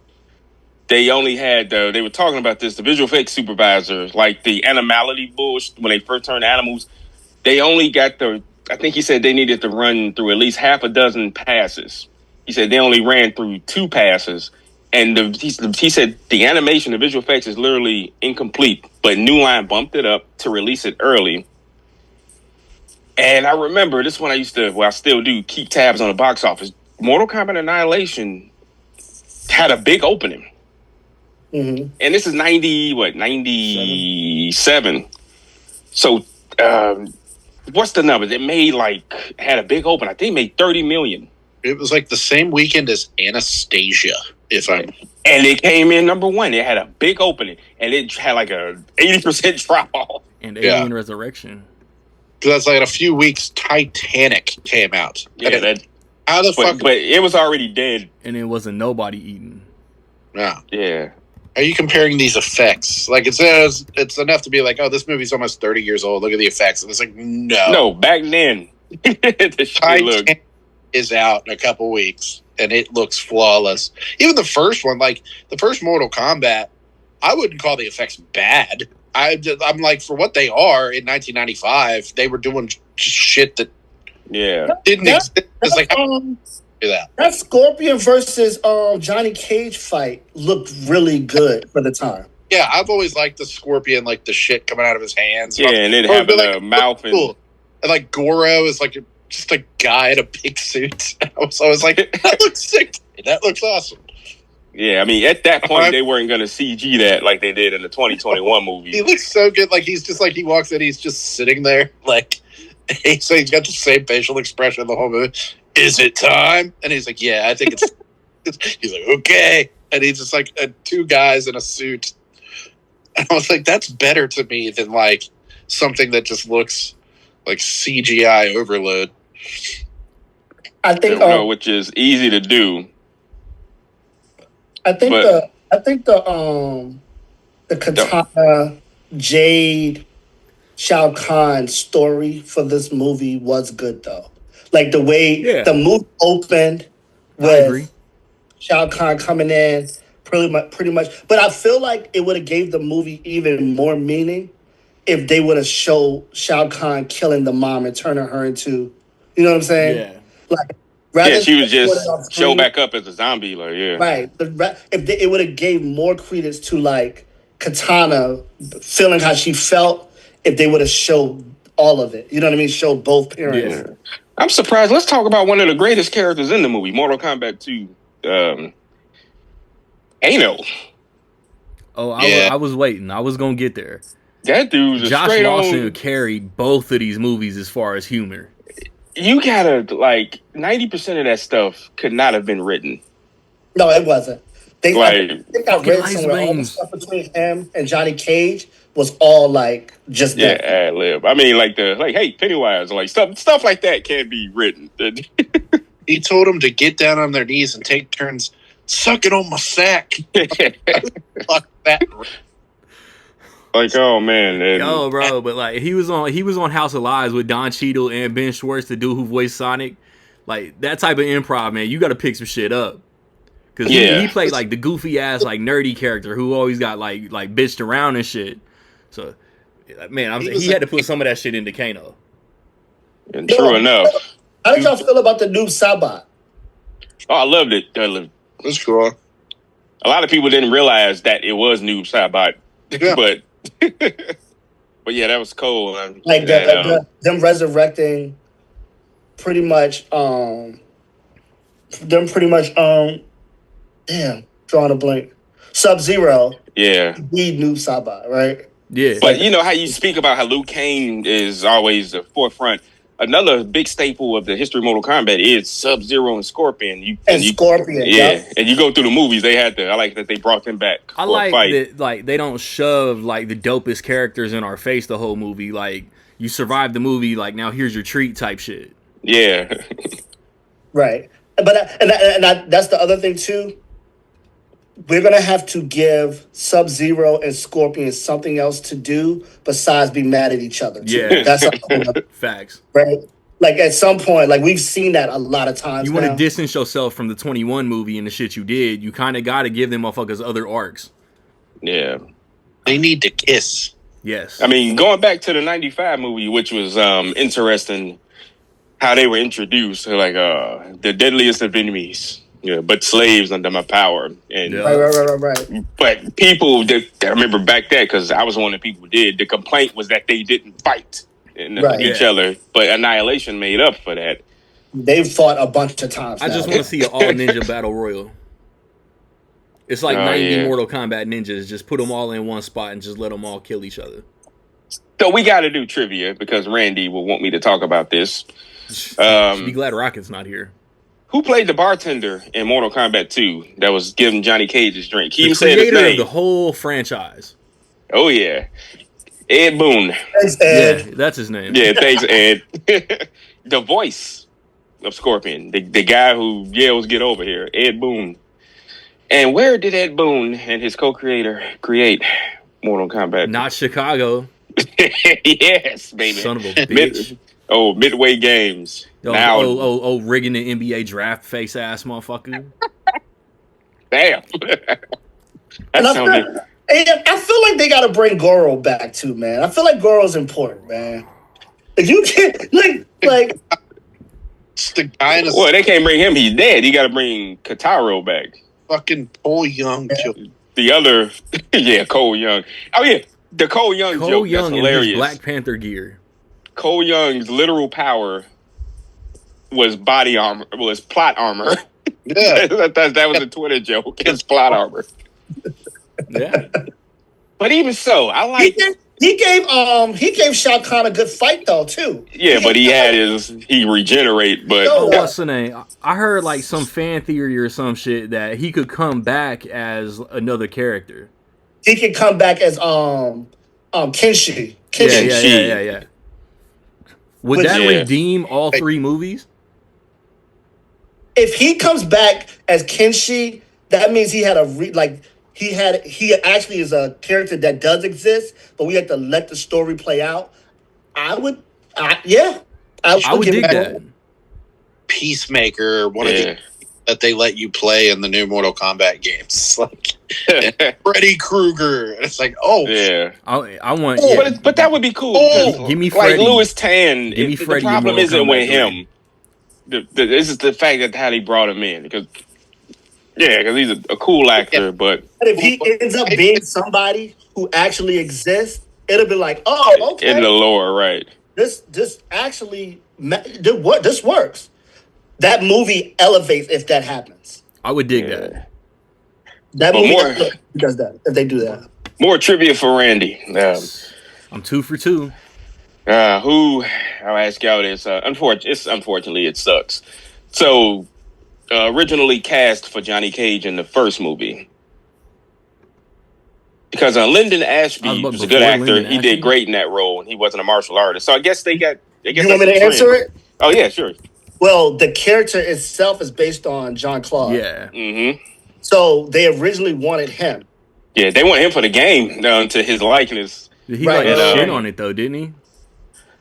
they only had they were talking about this. The visual effects supervisor, like the animality bullshit when they first turned animals, they only got I think he said they needed to run through at least half a dozen passes. He said they only ran through 2 passes, and he said the animation, the visual effects is literally incomplete. But New Line bumped it up to release it early. And I remember this one I still do, keep tabs on the box office. Mortal Kombat Annihilation had a big opening. Mm-hmm. And this is 97. So, what's the numbers? It made had a big open. I think it made 30 million. It was like the same weekend as Anastasia, and it came in number 1. It had a big opening, and it had like a 80% drop off. And Alien Resurrection. That's like in a few weeks, Titanic came out. Yeah, how the fuck? But it was already dead, and it wasn't nobody eating. Yeah. Are you comparing these effects? Like it's enough to be like, oh, this movie's almost 30 years old. Look at the effects, and it's like, no, back then, the Titanic is out in a couple weeks, and it looks flawless. Even the first one, like the first Mortal Kombat, I wouldn't call the effects bad. I'm like, for what they are in 1995, they were doing shit that didn't exist. It's like, do that Scorpion versus Johnny Cage fight looked really good for the time. Yeah, I've always liked the Scorpion, like the shit coming out of his hands. Yeah, and it having a mouth cool. And like Goro is like just a guy in a big suit. So I was like, that looks sick. That looks awesome. Yeah, I mean, at that point, they weren't going to CG that like they did in the 2021 movie. He looks so good. Like, he's just like, he walks in, he's just sitting there. Like, he's got the same facial expression the whole movie. Is it time? And he's like, yeah, I think it's he's like, okay. And he's just like 2 guys in a suit. And I was like, that's better to me than like something that just looks like CGI overload. I think, which is easy to do. I think the Katana Jade Shao Kahn story for this movie was good though. Like the way the movie opened with Shao Kahn coming in pretty much. But I feel like it would have gave the movie even more meaning if they would have showed Shao Kahn killing the mom and turning her into, you know what I'm saying? Yeah. Like. She was just show back up as a zombie, Right. It would have gave more credence to like Katana feeling how she felt if they would have showed all of it. You know what I mean? Showed both parents. Yeah. I'm surprised. Let's talk about one of the greatest characters in the movie, Mortal Kombat 2. Ano. Oh, I was waiting. I was gonna get there. That dude's Josh Lawson carried both of these movies as far as humor. You gotta 90% of that stuff could not have been written. No, it wasn't. I think I read somewhere all the wings. stuff between him and Johnny Cage was all like just that. ad lib. I mean, hey, Pennywise, like stuff like that can't be written. He told them to get down on their knees and take turns sucking on my sack. Fuck that. Like, oh man, yo, bro, but like he was on House of Lies with Don Cheadle and Ben Schwartz, the dude who voiced Sonic. Like that type of improv, man, you got to pick some shit up. Because he played like the goofy ass like nerdy character who always got like bitched around and shit. So, man, he had to put some of that shit into Kano. And true enough. How did y'all feel about the new Sabat? Oh, I loved it. That's cool. A lot of people didn't realize that it was Noob Sabat, but yeah, that was cool. Like them resurrecting, pretty much. Damn, drawing a blank. Sub-Zero. Yeah. Need Noob Sabat, right? Yeah. But you know how you speak about how Liu Kang is always the forefront. Another big staple of the history of Mortal Kombat is Sub-Zero and Scorpion. Scorpion. Yeah. And you go through the movies, I like that they brought them back. I like that like they don't shove like the dopest characters in our face the whole movie. Like you survived the movie, like now here's your treat type shit. Yeah. Right. But that's the other thing too. We're going to have to give Sub-Zero and Scorpion something else to do besides be mad at each other. Too. Yeah. That's facts. Right? Like at some point, like we've seen that a lot of times. You want to now. distance yourself from the 21 movie and the shit you did. You kind of got to give them motherfuckers other arcs. Yeah. They need to kiss. Yes. I mean, going back to the 95 movie, which was interesting how they were introduced, like the deadliest of enemies, but slaves under my power. And Yeah. Right. But people, I remember back then, because I was one of the people who did, the complaint was that they didn't fight each Yeah. other. But Annihilation made up for that. They've fought a bunch of times. I just now. want to see an all ninja battle royal. It's like Oh, 90 yeah. Mortal Kombat ninjas. Just put them all in one spot and just let them all kill each other. So we got to do trivia because Randy will want me to talk about this. Be glad Rocket's not here. Who played the bartender in Mortal Kombat 2 that was giving Johnny Cage his drink? He The even said his creator of name. the whole franchise. Oh, yeah. Ed Boon. Thanks, Ed. Yeah, that's his name. Yeah, thanks, Ed. The voice of Scorpion. The guy who yells, "Get over here." Ed Boon. And where did Ed Boon and his co-creator create Mortal Kombat? Not Chicago. Yes, baby. Son of a bitch. Midway Games. Oh, rigging the NBA draft face ass motherfucker. Damn. And That sounded... I feel like they got to bring Goro back too, man. I feel like Goro's important, man. If you can't, like, It's the guy in a Well, they can't bring him. He's dead. You got to bring Kataro back. fucking Cole Young. The other, yeah, Cole Young. Oh, yeah. The Cole Young Cole joke, Young that's in his hilarious. Black Panther gear. Cole Young's literal power was body armor, was plot armor. Yeah. that was a Twitter joke. It's plot armor. Yeah. But even so, I like. he gave Shao Kahn a good fight though too. Yeah, but he regenerate. But No. What's the name? I heard like some fan theory or some shit that he could come back as another character. He can come back as Kenshi. Yeah. Would Which- that Yeah. redeem all three movies? If he comes back as Kenshi, that means he had he actually is a character that does exist, but we have to let the story play out. I would I would dig that. Peacemaker, one of yeah. the that they let you play in the new Mortal Kombat games. Like Freddy Krueger. And it's like, oh, yeah. I want. Oh, Yeah. But that would be cool. Oh, 'cause, give me like Freddy. Louis Tan. Give me the Freddy in problem Mortal isn't with Kombat him. This is the fact that how they brought him in because he's a cool actor, but But if he ends up being somebody who actually exists, it'll be like, oh, okay, in the lore, right? this actually this works. That movie elevates if that happens. I would dig Yeah. that. That But movie more- does that if they do that. More trivia for Randy. I'm 2 for 2. Who I'll ask y'all this. Unfortunately, it sucks. So, originally cast for Johnny Cage in the first movie because Lyndon Ashby But was a good before actor. Lyndon He Ashby? did great in that role, and he wasn't a martial artist. So I guess they got. I guess You want me that's to the answer trend. it? Oh yeah, sure. Well, the character itself is based on John Claude. Yeah. Mm-hmm. So they originally wanted him. Yeah, they want him for the game to his likeness. He Right, like and, shit on it though, didn't he?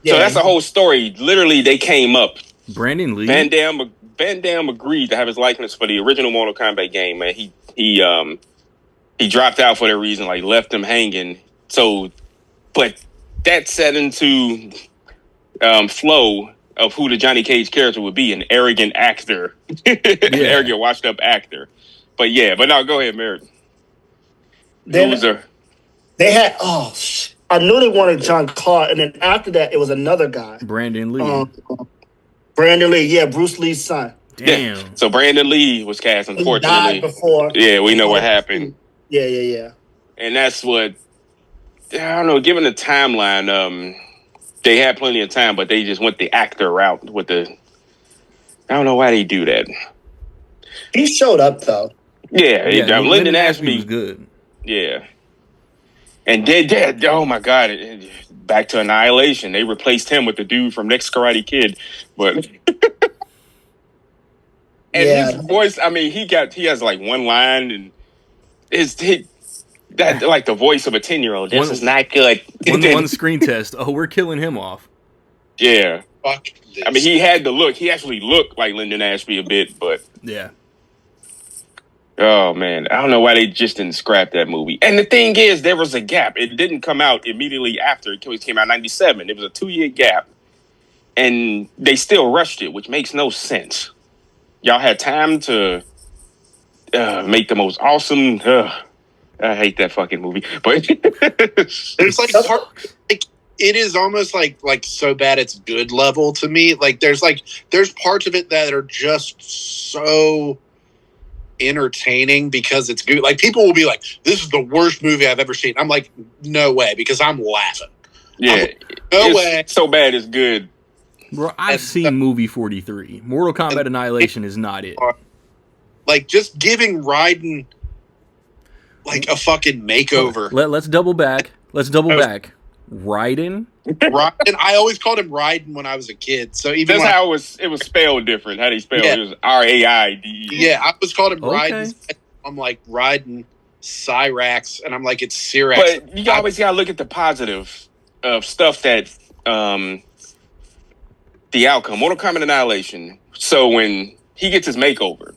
So that's the whole story. Literally, they came up. Brandon Lee. Van Damme agreed to have his likeness for the original Mortal Kombat game, man. He dropped out for that reason, like left him hanging. So, but that set into flow of who the Johnny Cage character would be, an arrogant actor, an arrogant, washed up actor. But no, go ahead, Merritt. Then Loser. they had I knew they wanted John Claude, and then after that it was another guy. Brandon Lee. Brandon Lee, yeah, Bruce Lee's son. Damn. Yeah. So Brandon Lee was cast, He unfortunately. died before. Yeah, we know what happened. Yeah. And that's what, I don't know, given the timeline, they had plenty of time, but they just went the actor route with I don't know why they do that. He showed up though. Yeah, Lyndon was Ashby. good. Yeah. And they oh my God, back to Annihilation. They replaced him with the dude from Next Karate Kid. But, and his voice, I mean, he has like one line and like the voice of a 10-year-old. This is not good. One screen test. Oh, we're killing him off. Yeah. fuck this. I mean, he had the look. He actually looked like Lyndon Ashby a bit, but Yeah. oh man, I don't know why they just didn't scrap that movie. And the thing is, there was a gap. It didn't come out immediately after. It came out in '97. It was a 2-year gap, and they still rushed it, which makes no sense. Y'all had time to make the most awesome. I hate that fucking movie, but There's like it is almost like so bad it's good level to me. Like there's parts of it that are just so entertaining because it's good. Like people will be like, "This is the worst movie I've ever seen." I'm like, "No way," because I'm laughing. yeah, No way. So bad it's good. Bro, I've seen movie 43. Mortal Kombat Annihilation is not it. Like just giving Raiden like a fucking makeover. Let's double back. Raiden? Raiden, I always called him Raiden when I was a kid. So even That's when how it was spelled different. How they spelled it was Raide. yeah, I was called him Okay. Raiden. I'm like Raiden, Cyrax, and I'm like it's Cyrax. But you always gotta look at the positive of stuff that the outcome. Mortal Kombat Annihilation. So when he gets his makeover,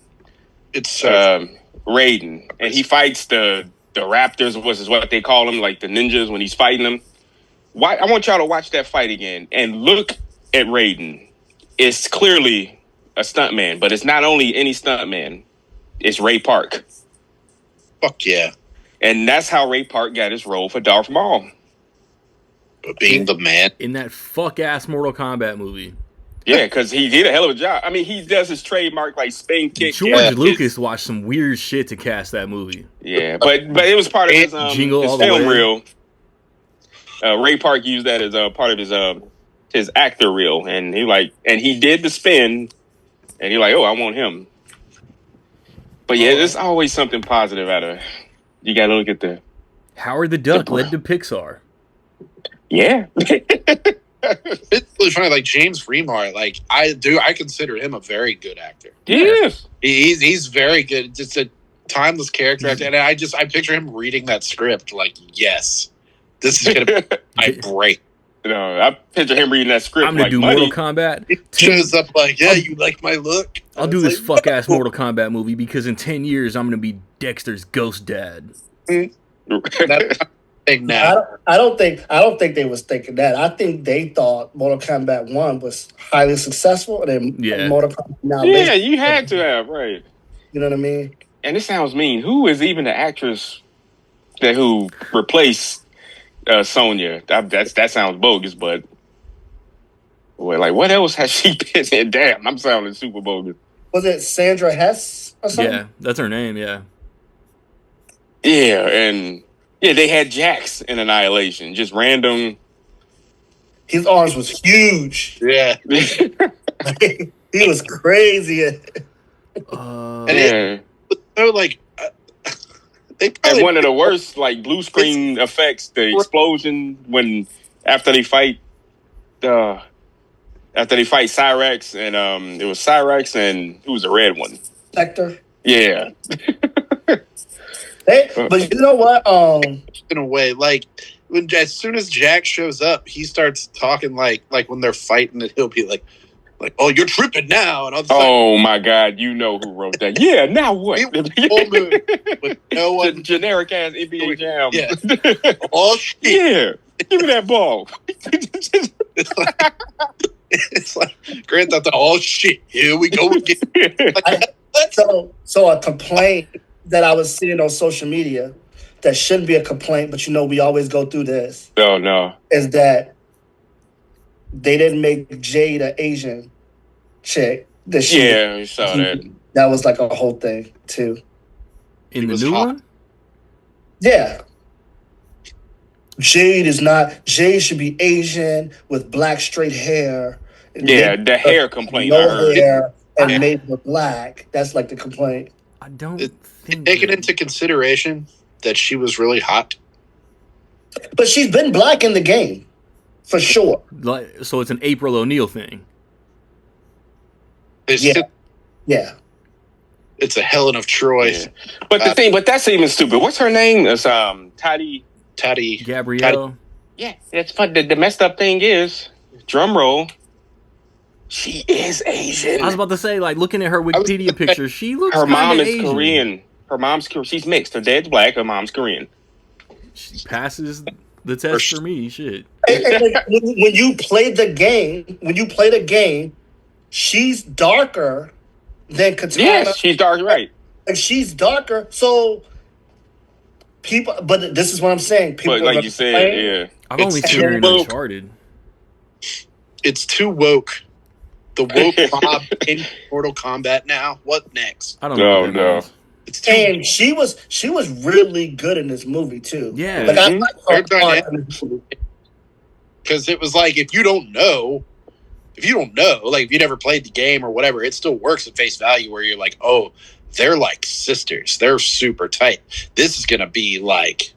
It's so Raiden, and he fights the Raptors, is what they call them, like the ninjas when he's fighting them. Why? I want y'all to watch that fight again and look at Raiden. It's clearly a stuntman, but it's not only any stuntman. It's Ray Park. fuck yeah. And that's how Ray Park got his role for Darth Maul. But being the man, In that fuck-ass Mortal Kombat movie. Yeah, because he did a hell of a job. I mean, he does his trademark like spin kick. George Lucas watched some weird shit to cast that movie. Yeah, but it was part of his Jingle his All the film Way. reel. Ray Park used that as a part of his actor reel, and he did the spin, and he like, oh, I want him. But yeah, there's always something positive out of. You got to look at the. Howard the Duck led to Pixar. Yeah. it's really funny. Like James Remar, like I consider him a very good actor. Yes. He's very good. Just a timeless character actor, and I picture him reading that script. Like, yes, this is gonna be my break. No, I picture him reading that script. I'm gonna like do money. Mortal Kombat. He shows up like, yeah, you like my look. I'll do this fuck ass Mortal Kombat movie because in 10 years I'm gonna be Dexter's ghost dad. That's big now. I don't think they was thinking that. I think they thought Mortal Kombat 1 was highly successful, and then Mortal Kombat now. Yeah, you had to have, right. You know what I mean? And it sounds mean. Who is even the actress who replaced Sonya? That sounds bogus, but what else has she been in? Damn, I'm sounding super bogus. Was it Sandra Hess or something? Yeah, that's her name, yeah. Yeah, and they had Jax in Annihilation, just random. His arms was huge. Yeah. He was crazy. And so like they probably and one of the worst like blue screen effects, the explosion after they fight Cyrax, and it was Cyrax and who was the red one? Sector. Yeah. But you know what? in a way, like as soon as Jack shows up, he starts talking like when they're fighting, and he'll be like, oh, you're tripping now, and oh my God, you know who wrote that? Yeah, now what? With no one, generic ass NBA Jam. Yeah. Oh shit! Yeah, give me that ball. It's like Grand Theft Auto. Oh shit! Here we go again. So a complaint that I was seeing on social media that shouldn't be a complaint, but we always go through this. Oh no! Is that they didn't make Jade an Asian chick? Yeah, you saw that. That was like a whole thing too. In the new one? Yeah. Jade should be Asian with black straight hair. Yeah, the hair complaint. No hair and made her black. That's like the complaint. I don't think taking into consideration that she was really hot. But she's been black in the game, for sure. So it's an April O'Neil thing. Yeah. It's a Helen of Troy. Yeah. But but that's even stupid. What's her name? It's Tati Gabrielle. Yeah, it's fun. The messed up thing is, drum roll, She is Asian. I was about to say, like, looking at her Wikipedia picture, she looks Her mom kinda is Asian. Korean. Her mom's Korean. She's mixed. Her dad's black. Her mom's Korean. She passes the test for me. Shit. And when you play the game, she's darker than Katana. Yes, she's dark. Right. Like she's darker, so people. But this is what I'm saying. People, But like you said, yeah. I've only It's seen her in too woke. Uncharted. It's too woke. The woke mob in Mortal Kombat now. What next? I don't know. what that No. means. It's too And she was really good in this movie too. Yeah. Like I Mhm. like Her her part dynamic- in this movie. because it was like if you don't know, like if you never played the game or whatever, it still works at face value where you're like, oh, they're like sisters. They're super tight. This is gonna be like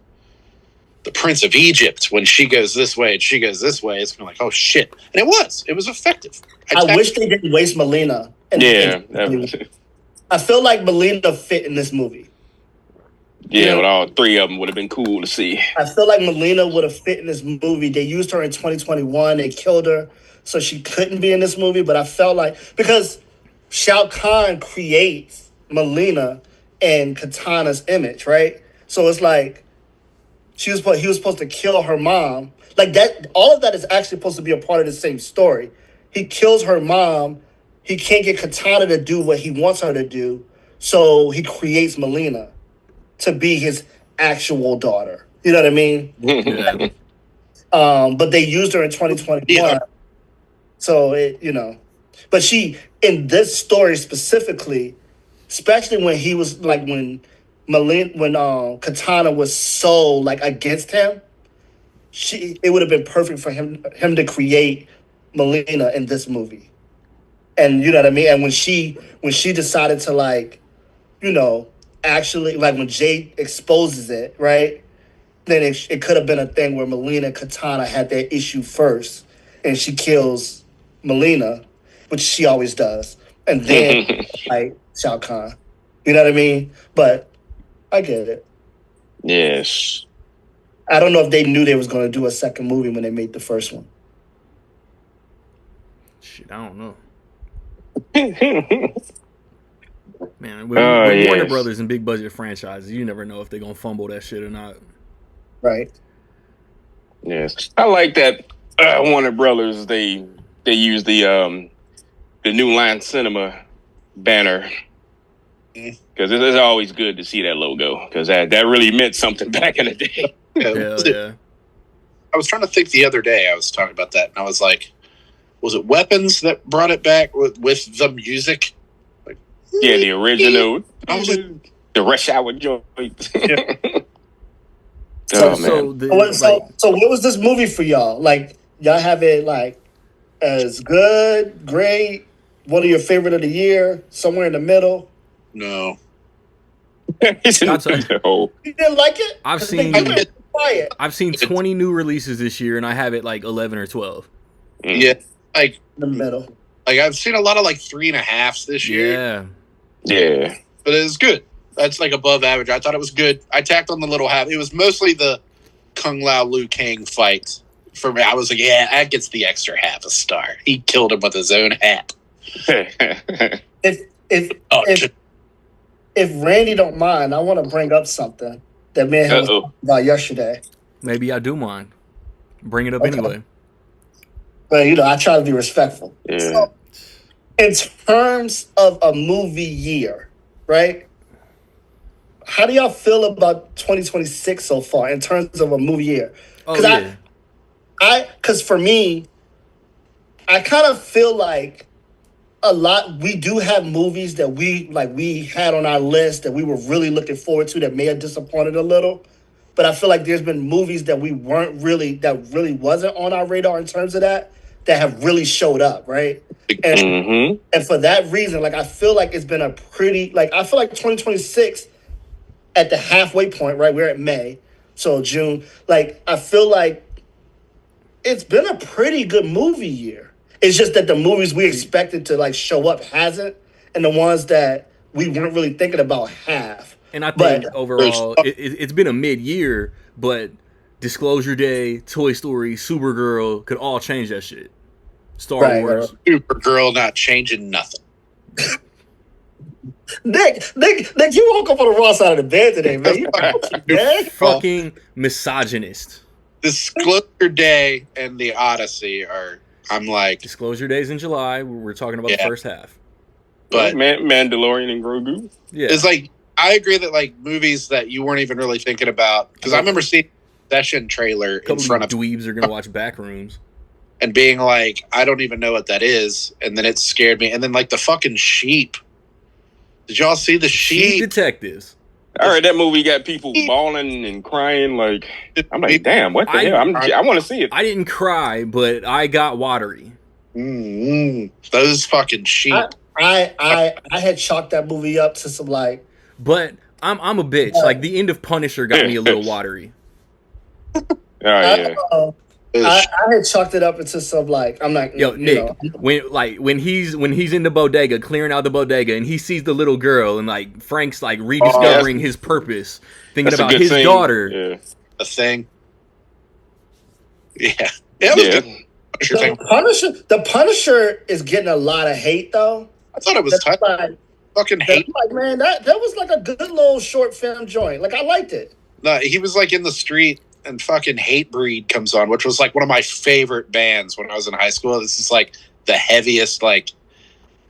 the Prince of Egypt when she goes this way and she goes this way. It's gonna be like, oh shit. And it was effective. I wish they didn't waste Melina. Yeah. I feel like Melina fit in this movie. Yeah, with all three of them would have been cool to see. I feel like Melina would have fit in this movie. They used her in 2021. They killed her, so she couldn't be in this movie. But I felt like because Shao Kahn creates Melina in Katana's image, right? So it's like he was supposed to kill her mom. Like that, all of that is actually supposed to be a part of the same story. He kills her mom. He can't get Katana to do what he wants her to do, so he creates Melina to be his actual daughter. You know what I mean? Yeah. But they used her in 2021. Yeah. So but she in this story specifically, especially when he was like when Katana was so like against him, it would have been perfect for him to create Melina in this movie. And you know what I mean? And when she decided to like, actually like when Jade exposes it, right? Then it could have been a thing where Melina and Katana had their issue first, and she kills Melina, which she always does, and then like Shao Kahn. You know what I mean? But I get it. Yes. I don't know if they knew they was going to do a second movie when they made the first one. Shit, I don't know. Yeah. Man, with Yes. Warner Brothers and big budget franchises, you never know if they're gonna fumble that shit or not. Right. Yes. I like that Warner Brothers, they use the New Line Cinema banner. Because it's always good to see that logo. Because that really meant something back in the day. Hell yeah. I was trying to think the other day. I was talking about that, and I was like, was it Weapons that brought it back with the music? Like, Yeah, the original. I was like, The Rush Hour joint. Yeah. So, Oh, man. So what was this movie for y'all? Like y'all have it like as good, great, one of your favorite of the year, somewhere in the middle. no. No. You didn't like it? I've 'Cause seen- they didn't buy it. I've seen 20 new releases this year, and I have it like 11 or 12. Yeah, like In the middle. I've seen a lot of like 3.5s this year, Yeah. Yeah. but it was good. That's like above average. I thought it was good. I tacked on the little half. It was mostly the Kung Lao Liu Kang fight for me. I was like, yeah, that gets the extra half a star. He killed him with his own hat. Oh, If Randy don't mind, I want to bring up something that me and him was Uh-oh. talking about yesterday. Maybe I do mind. Bring it up Okay. anyway. But I try to be respectful. Yeah. So, in terms of a movie year, right? How do y'all feel about 2026 so far in terms of a movie year? Oh, 'Cause yeah. Because for me, I kind of feel like we do have movies that we had on our list that we were really looking forward to that may have disappointed a little. But I feel like there's been movies that really wasn't on our radar in terms of that have really showed up, right? And Mm-hmm. and for that reason, like I feel like it's been a pretty I feel like 2026 at the halfway point, right? We're at May, so June. Like I feel like it's been a pretty good movie year. It's just that the movies we expected to like show up hasn't, and the ones that we weren't really thinking about have. And I think But- overall, it's been a mid-year, but Disclosure Day, Toy Story, Supergirl could all change that shit. Star Right, Wars. Supergirl not changing nothing. Nick, you woke up on the wrong side of the bed today, man. You man. Fucking misogynist. Disclosure Day and the Odyssey are. I'm like, Disclosure Days in July. We're talking about the first half. but Mandalorian and Grogu. Yeah. it's like I agree that like movies that you weren't even really thinking about, because I remember seeing the Session trailer a couple in front of dweebs are gonna watch Backrooms. and being like, I don't even know what that is, and then it scared me. And then like the fucking sheep. Did y'all see the Sheep sheep? Detectives. All right, that movie got people bawling and crying. Like, I'm like, damn, what the hell? I want to see it. I didn't cry, but I got watery. Those fucking sheep. I had chalked that movie up to some like. But I'm a bitch. Like the end of Punisher got me a little watery. Oh yeah. I had chalked it up into some like I'm not. Yo, Nick, when he's in the bodega, clearing out the bodega, and he sees the little girl, and like Frank's like rediscovering his purpose, thinking That's a about good his scene. daughter. Yeah. A thing. Yeah. It was Yeah. good. Punisher thing. The Punisher is getting a lot of hate though. I thought it was That's tight. like, Fucking hate. like man, that was like a good little short film joint. Like I liked it. No, he was like in the street and fucking Hatebreed comes on, which was like one of my favorite bands when I was in high school. This is like the heaviest, like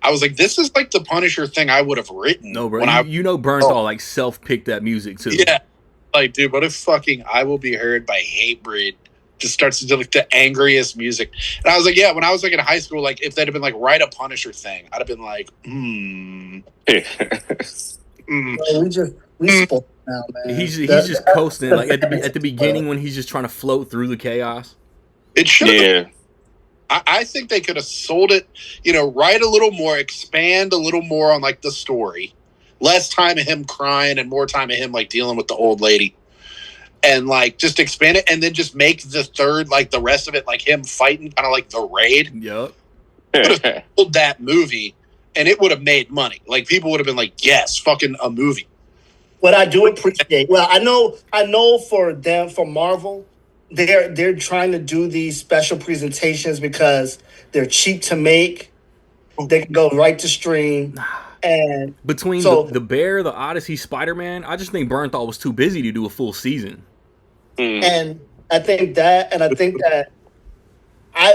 I was like, this is like the Punisher thing I would have written. No, bro, when you know Bernthal like self-picked that music too. Yeah. Like, dude, what if fucking I Will Be Heard by Hatebreed just starts to do like the angriest music? And I was like, yeah, when I was like in high school, like if they'd have been like write a Punisher thing, I'd have been like, We spoke now, man. He's just coasting like at the beginning when he's just trying to float through the chaos. It should have. Yeah. I think they could have sold it, write a little more, expand a little more on like the story, less time of him crying and more time of him like dealing with the old lady, and like just expand it, and then just make the third like the rest of it like him fighting kind of like the Raid. Yup. Sold that movie, and it would have made money. Like people would have been like, yes, fucking a movie. What I do appreciate, well, I know for them, for Marvel, they're trying to do these special presentations because they're cheap to make. They can go right to stream, and Between the Bear, the Odyssey, Spider-Man, I just think Bernthal was too busy to do a full season. and I think that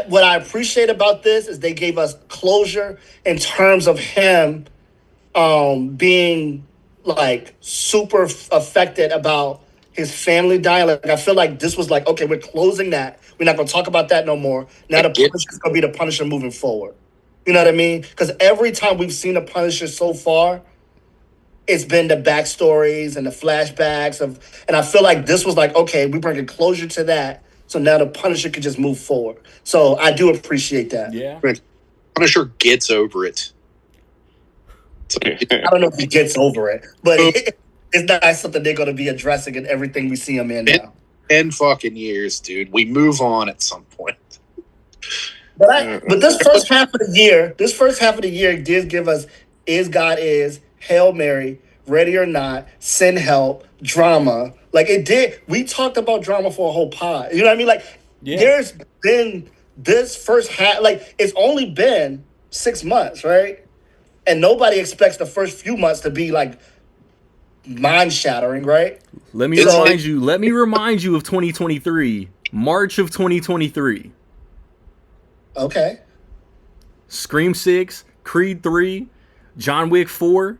what I appreciate about this is they gave us closure in terms of him being like super affected about his family dying. Like I feel like this was like, okay, we're closing that. We're not going to talk about that no more. Now the Punisher's going to be the Punisher moving forward. You know what I mean? Because every time we've seen the Punisher so far, it's been the backstories and the flashbacks and I feel like this was like, okay, we're bringing closure to that. So now the Punisher can just move forward. So I do appreciate that. Yeah. Punisher gets over it. I don't know if he gets over it, but it's not something they're going to be addressing in everything we see him in now. 10 fucking years, dude. We move on at some point. But this first half of the year did give us Is God Is, Hail Mary, Ready or Not, Send Help, Drama. Like it did. We talked about drama for a whole pod. You know what I mean? Like there's been this first half, like it's only been 6 months, right? And nobody expects the first few months to be like mind shattering, right? Let me remind you of 2023, March of 2023. Okay. Scream 6, Creed 3, John Wick 4.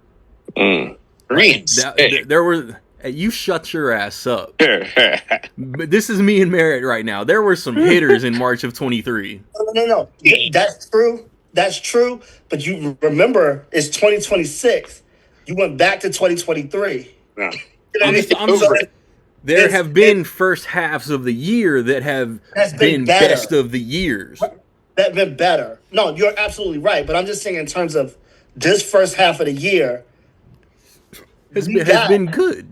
Dreams. There were. You shut your ass up. But this is me and Merritt right now. There were some hitters in March of 23. No. That's true. That's true. But you remember, it's 2026. You went back to 2023. Yeah. There have been first halves of the year that have been best of the years. That been better. No, you're absolutely right. But I'm just saying in terms of this first half of the year has been good.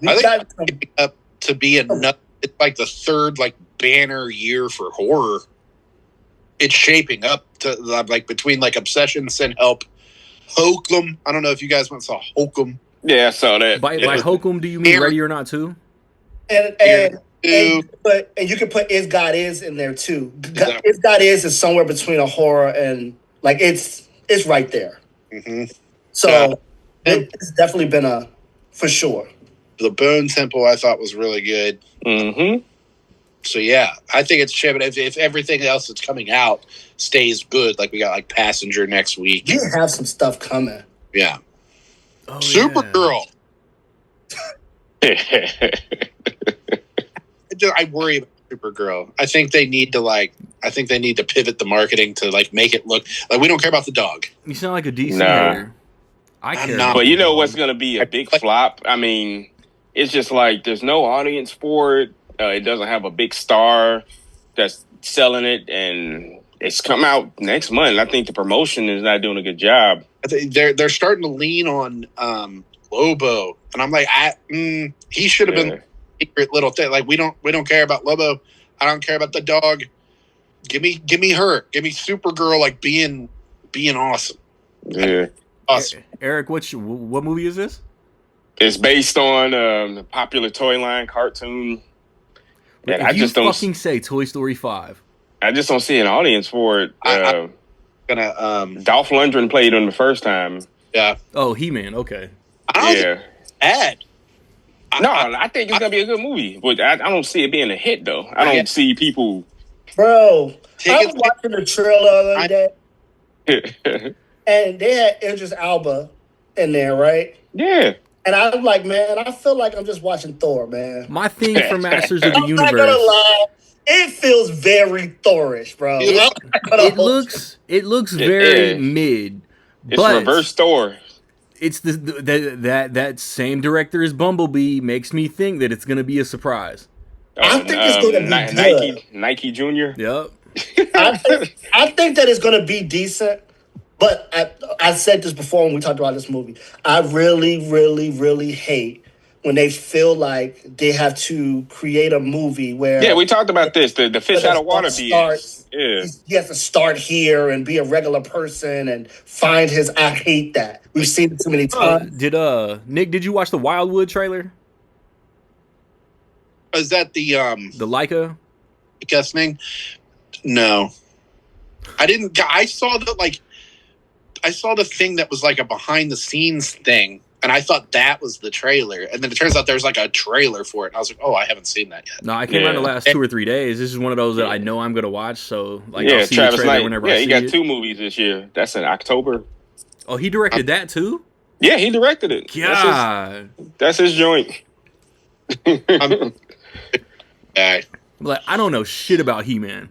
I think it's shaping up to be it's like the third like banner year for horror. It's shaping up to like between like Obsession, Send Help, Hokum. I don't know if you guys went and saw Hokum. Yeah, I saw that. By Hokum, do you mean Ready or Not too? And And you can put Is God Is in there too. Is God is somewhere between a horror and like it's right there. Mm-hmm. So it's definitely been a for sure. The Bone Temple I thought was really good. Mm-hmm. So yeah, I think it's shipping. If everything else that's coming out stays good, like we got like Passenger next week. You have some stuff coming. Yeah. Oh, Supergirl. Yeah. I worry about Supergirl. I think they need to pivot the marketing to like make it look like we don't care about the dog. You sound like a DC Nah. hater. I I'm care. not. about But you the know dog. what's going to be a big flop? I mean, it's just like there's no audience for it. It doesn't have a big star that's selling it, and it's come out next month. I think the promotion is not doing a good job. I think they're starting to lean on Lobo, and I'm like, he should have been a secret little thing. Like we don't care about Lobo. I don't care about the dog. Give me her. Give me Supergirl, like being awesome. Yeah, Awesome. Eric, what movie is this? it's based on the popular toy line cartoon. And If I you just don't. fucking say Toy Story 5. I just don't see an audience for it. I'm gonna Dolph Lundgren played him the first time. yeah. Oh, He-Man. Okay. I don't Yeah. think it's bad. No, I think it's gonna be a good movie, but I don't see it being a hit though. I don't see people. Bro, I Tickets- was watching the trailer the other day, Yeah, and they had Idris Alba in there, right? And I was like, man, I feel like I'm just watching Thor, man. My thing for Masters of the I'm not gonna Universe. lie, it feels very Thorish, bro. Yeah. It looks very is. mid. it's but reverse Thor. it's that same director as Bumblebee makes me think that it's gonna be a surprise. I think it's gonna be good. Nike Jr. Yep. I think that it's gonna be decent. But I said this before when we talked about this movie. I really, really, really hate when they feel like they have to create a movie where Yeah, we talked about this. The fish out of water BS. Yeah. he has to start here and be a regular person and find his. I hate that. We've seen it too many times. Nick, did you watch the Wildwood trailer? Is that the The Leica? thing? No, I didn't. I saw the thing that was like a behind the scenes thing, and I thought that was the trailer. And then it turns out there's like a trailer for it. And I was like, oh, I haven't seen that yet. No, I came around the last 2 or 3 days. This is one of those that I know I'm gonna watch. So like, I'll see Travis the trailer Knight. whenever Yeah, I he see got it. 2 movies this year. That's in October. Oh, he directed that too. Yeah, he directed it. God, That's his joint. like I don't know shit about He-Man.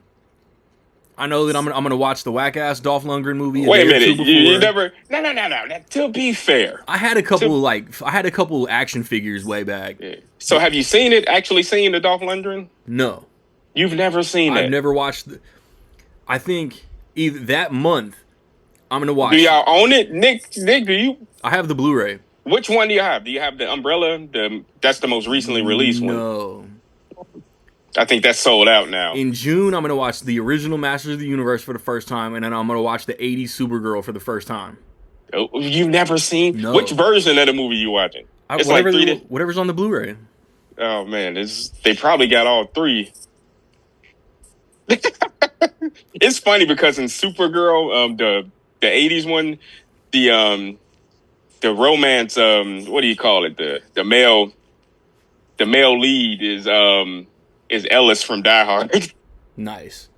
I know that I'm gonna watch the whack ass Dolph Lundgren movie. Wait a day or two minute. You before. never. No. To be fair. I had a couple action figures way back. Yeah. So have you seen it? Actually seen the Dolph Lundgren? No, You've never seen it. I've never watched. I think either that month I'm gonna watch. Do y'all own it, Nick? Do you? I have the Blu-ray. Which one do you have? Do you have the Umbrella? That's the most recently released one. No. I think that's sold out now. In June, I'm gonna watch the original Masters of the Universe for the first time, and then I'm gonna watch the '80s Supergirl for the first time. Oh, you've never seen? No. Which version of the movie you watching? It's like whatever's on the Blu-ray. Oh man, they probably got all 3. It's funny because in Supergirl, the '80s one, the romance, what do you call it? The male lead is Ellis from Die Hard. Nice.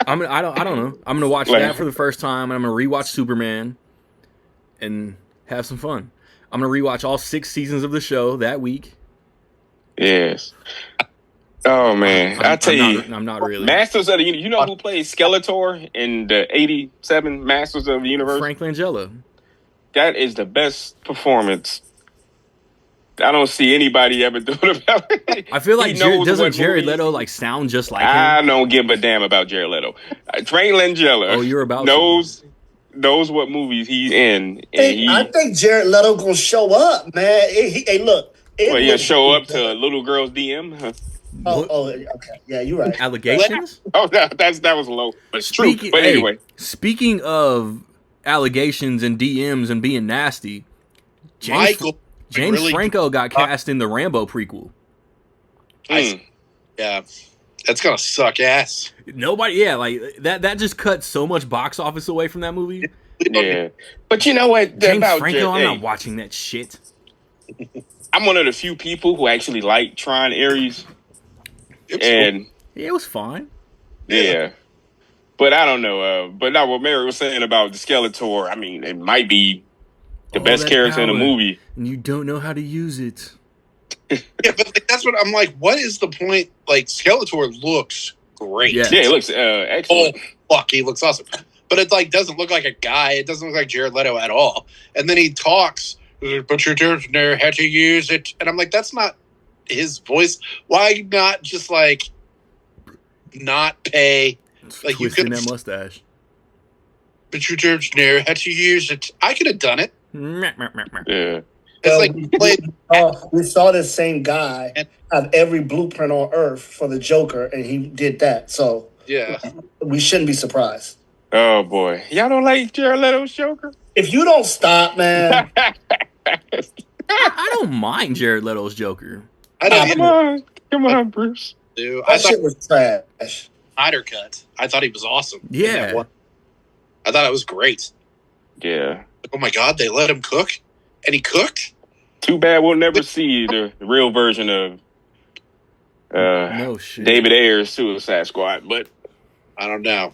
I don't know. I'm gonna watch Like- that for the first time, and I'm gonna rewatch Superman, and have some fun. I'm gonna rewatch all 6 seasons of the show that week. Yes. Oh man, I tell you, I'm not really. Masters of the you know who plays Skeletor in the '87 Masters of the Universe? Frank Langella. That is the best performance. I don't see anybody ever doing about it. I feel like He knows doesn't what Jared movies- Leto like sound just like I him? don't give a damn about Jared Leto. Frank Langella Oh, you're about knows what movies he's in, and I think Jared Leto gonna show up, man. Hey, look. he'll show up to a little girl's DM. Huh? Okay. Yeah, you're right. Allegations? Oh, that was low, but it's true. But anyway, Speaking of allegations and DMs and being nasty, Michael James really- Franco got cast in the Rambo prequel. mm, Yeah, that's gonna suck ass. Nobody, yeah, like that just cut so much box office away from that movie. Yeah, but you know what? James About Franco, I'm hey, not watching that shit. I'm one of the few people who actually like Tron Ares, and Yeah, it was fine. yeah. But I don't know. But now what Mary was saying about the Skeletor, I mean, it might be the All best that character in the power, movie. and you don't know how to use it. Yeah, but like, that's what I'm like. What is the point? Like Skeletor looks great. Yeah. Yeah, it looks excellent. Oh fuck, he looks awesome. But it like doesn't look like a guy. It doesn't look like Jared Leto at all. And then he talks, but you don't know how to use it. And I'm like, that's not his voice. Why not just like not pay? Like you Twisting could, that mustache. but you don't know how to use it. I could have done it. Yeah. It's like you played. We saw this same guy have every blueprint on Earth for the Joker, and he did that. So Yeah. we shouldn't be surprised. Oh boy, y'all don't like Jared Leto's Joker? If you don't stop, man, I don't mind Jared Leto's Joker. I don't Come on, Bruce. do. I that thought shit was trash. Snyder cut. I thought he was awesome. in Yeah. that one. I thought it was great. Yeah. Oh my god, they let him cook, and he cooked. Too bad we'll never see the real version of No shit. David Ayer's Suicide Squad, but I don't know.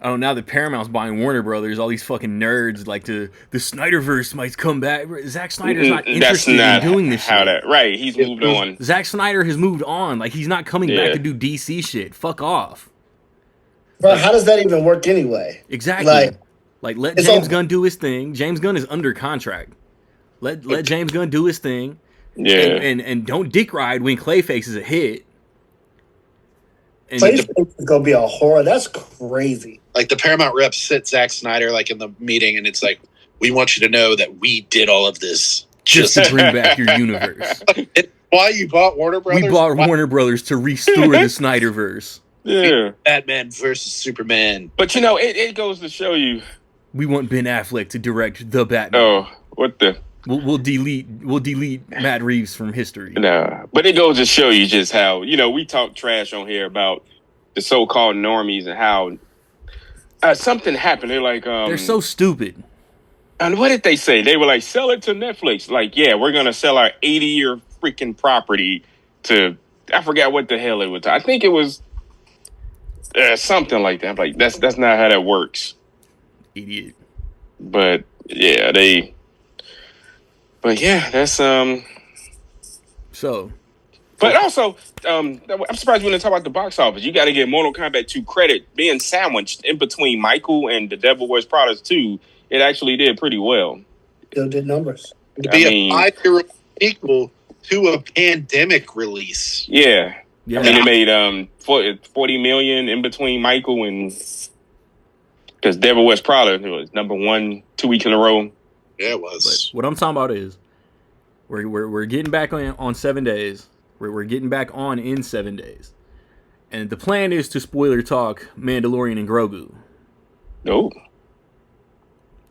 Oh, now that Paramount's buying Warner Brothers, all these fucking nerds like the Snyderverse might come back. Zack Snyder's not that's interested not in doing this how shit. that. Right, he's moved on. Zack Snyder has moved on. Like he's not coming Yeah. back to do DC shit. Fuck off. Bro, how does that even work anyway? Exactly. Like let it's James all- Gunn do his thing. James Gunn is under contract. Let James Gunn do his thing. Yeah. And don't dick ride when Clayface is a hit. And Clayface is gonna be a horror. That's crazy. Like the Paramount reps sit Zack Snyder like in the meeting, and it's like, we want you to know that we did all of this just to bring back your universe. It's why you bought Warner Brothers. We bought Why Warner Brothers to restore the Snyderverse. Yeah. Batman versus Superman. But you know, it goes to show you. We want Ben Affleck to direct the Batman. Oh, what the. We'll delete Matt Reeves from history. No, but it goes to show you just how, we talk trash on here about the so-called normies and how something happened. They're like, They're so stupid. and what did they say? They were like, sell it to Netflix. Like, yeah, we're going to sell our 80-year freaking property to, I forgot what the hell it was. I think it was something like that. I'm like, that's not how that works. Idiot. But yeah, that's So But also, I'm surprised we didn't talk about the box office. You got to give Mortal Kombat 2 credit being sandwiched in between Michael and The Devil Wears Prada 2. It actually did pretty well. Still did numbers. To be a 5-year sequel to a pandemic release. Yeah. yeah, I mean, it made 40 million in between Michael and because Devil Wears Prada was number 1 2 weeks in a row. Yeah, it but was. what I'm talking about is we're getting back on 7 days. We're getting back on in 7 days, and the plan is to spoiler talk Mandalorian and Grogu. Oh.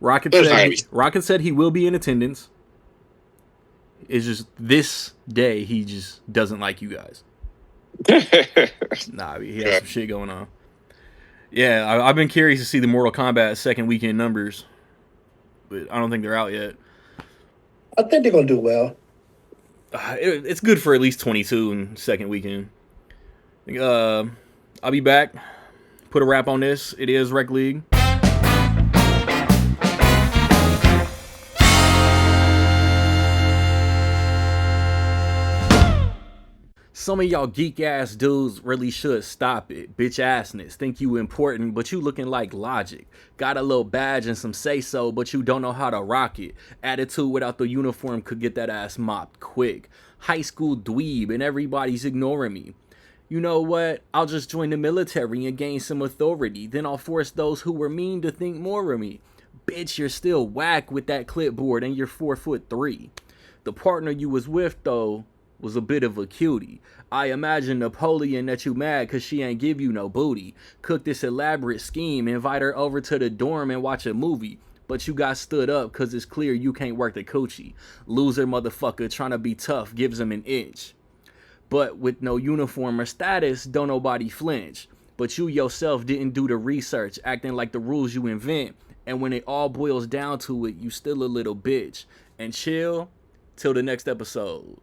Rocket said he will be in attendance. It's just this day he just doesn't like you guys. Nah, he has some shit going on. Yeah, I've been curious to see the Mortal Kombat second weekend numbers, but I don't think they're out yet. I think they're gonna do well. It's good for at least 22 in second weekend. I'll be back. Put a wrap on this. It is Rec League. Some of y'all geek ass dudes really should stop it. Bitch assness. Think you important, but you looking like Logic. Got a little badge and some say so, but you don't know how to rock it. Attitude without the uniform could get that ass mopped quick. High school dweeb and everybody's ignoring me. You know what? I'll just join the military and gain some authority. Then I'll force those who were mean to think more of me. Bitch, you're still whack with that clipboard and you're 4'3". The partner you was with, though, was a bit of a cutie. I imagine Napoleon that you mad cause she ain't give you no booty. Cook this elaborate scheme, invite her over to the dorm and watch a movie. But you got stood up cause it's clear you can't work the coochie. Loser motherfucker trying to be tough gives him an inch. But with no uniform or status, don't nobody flinch. But you yourself didn't do the research, acting like the rules you invent. And when it all boils down to it, you still a little bitch. And chill till the next episode.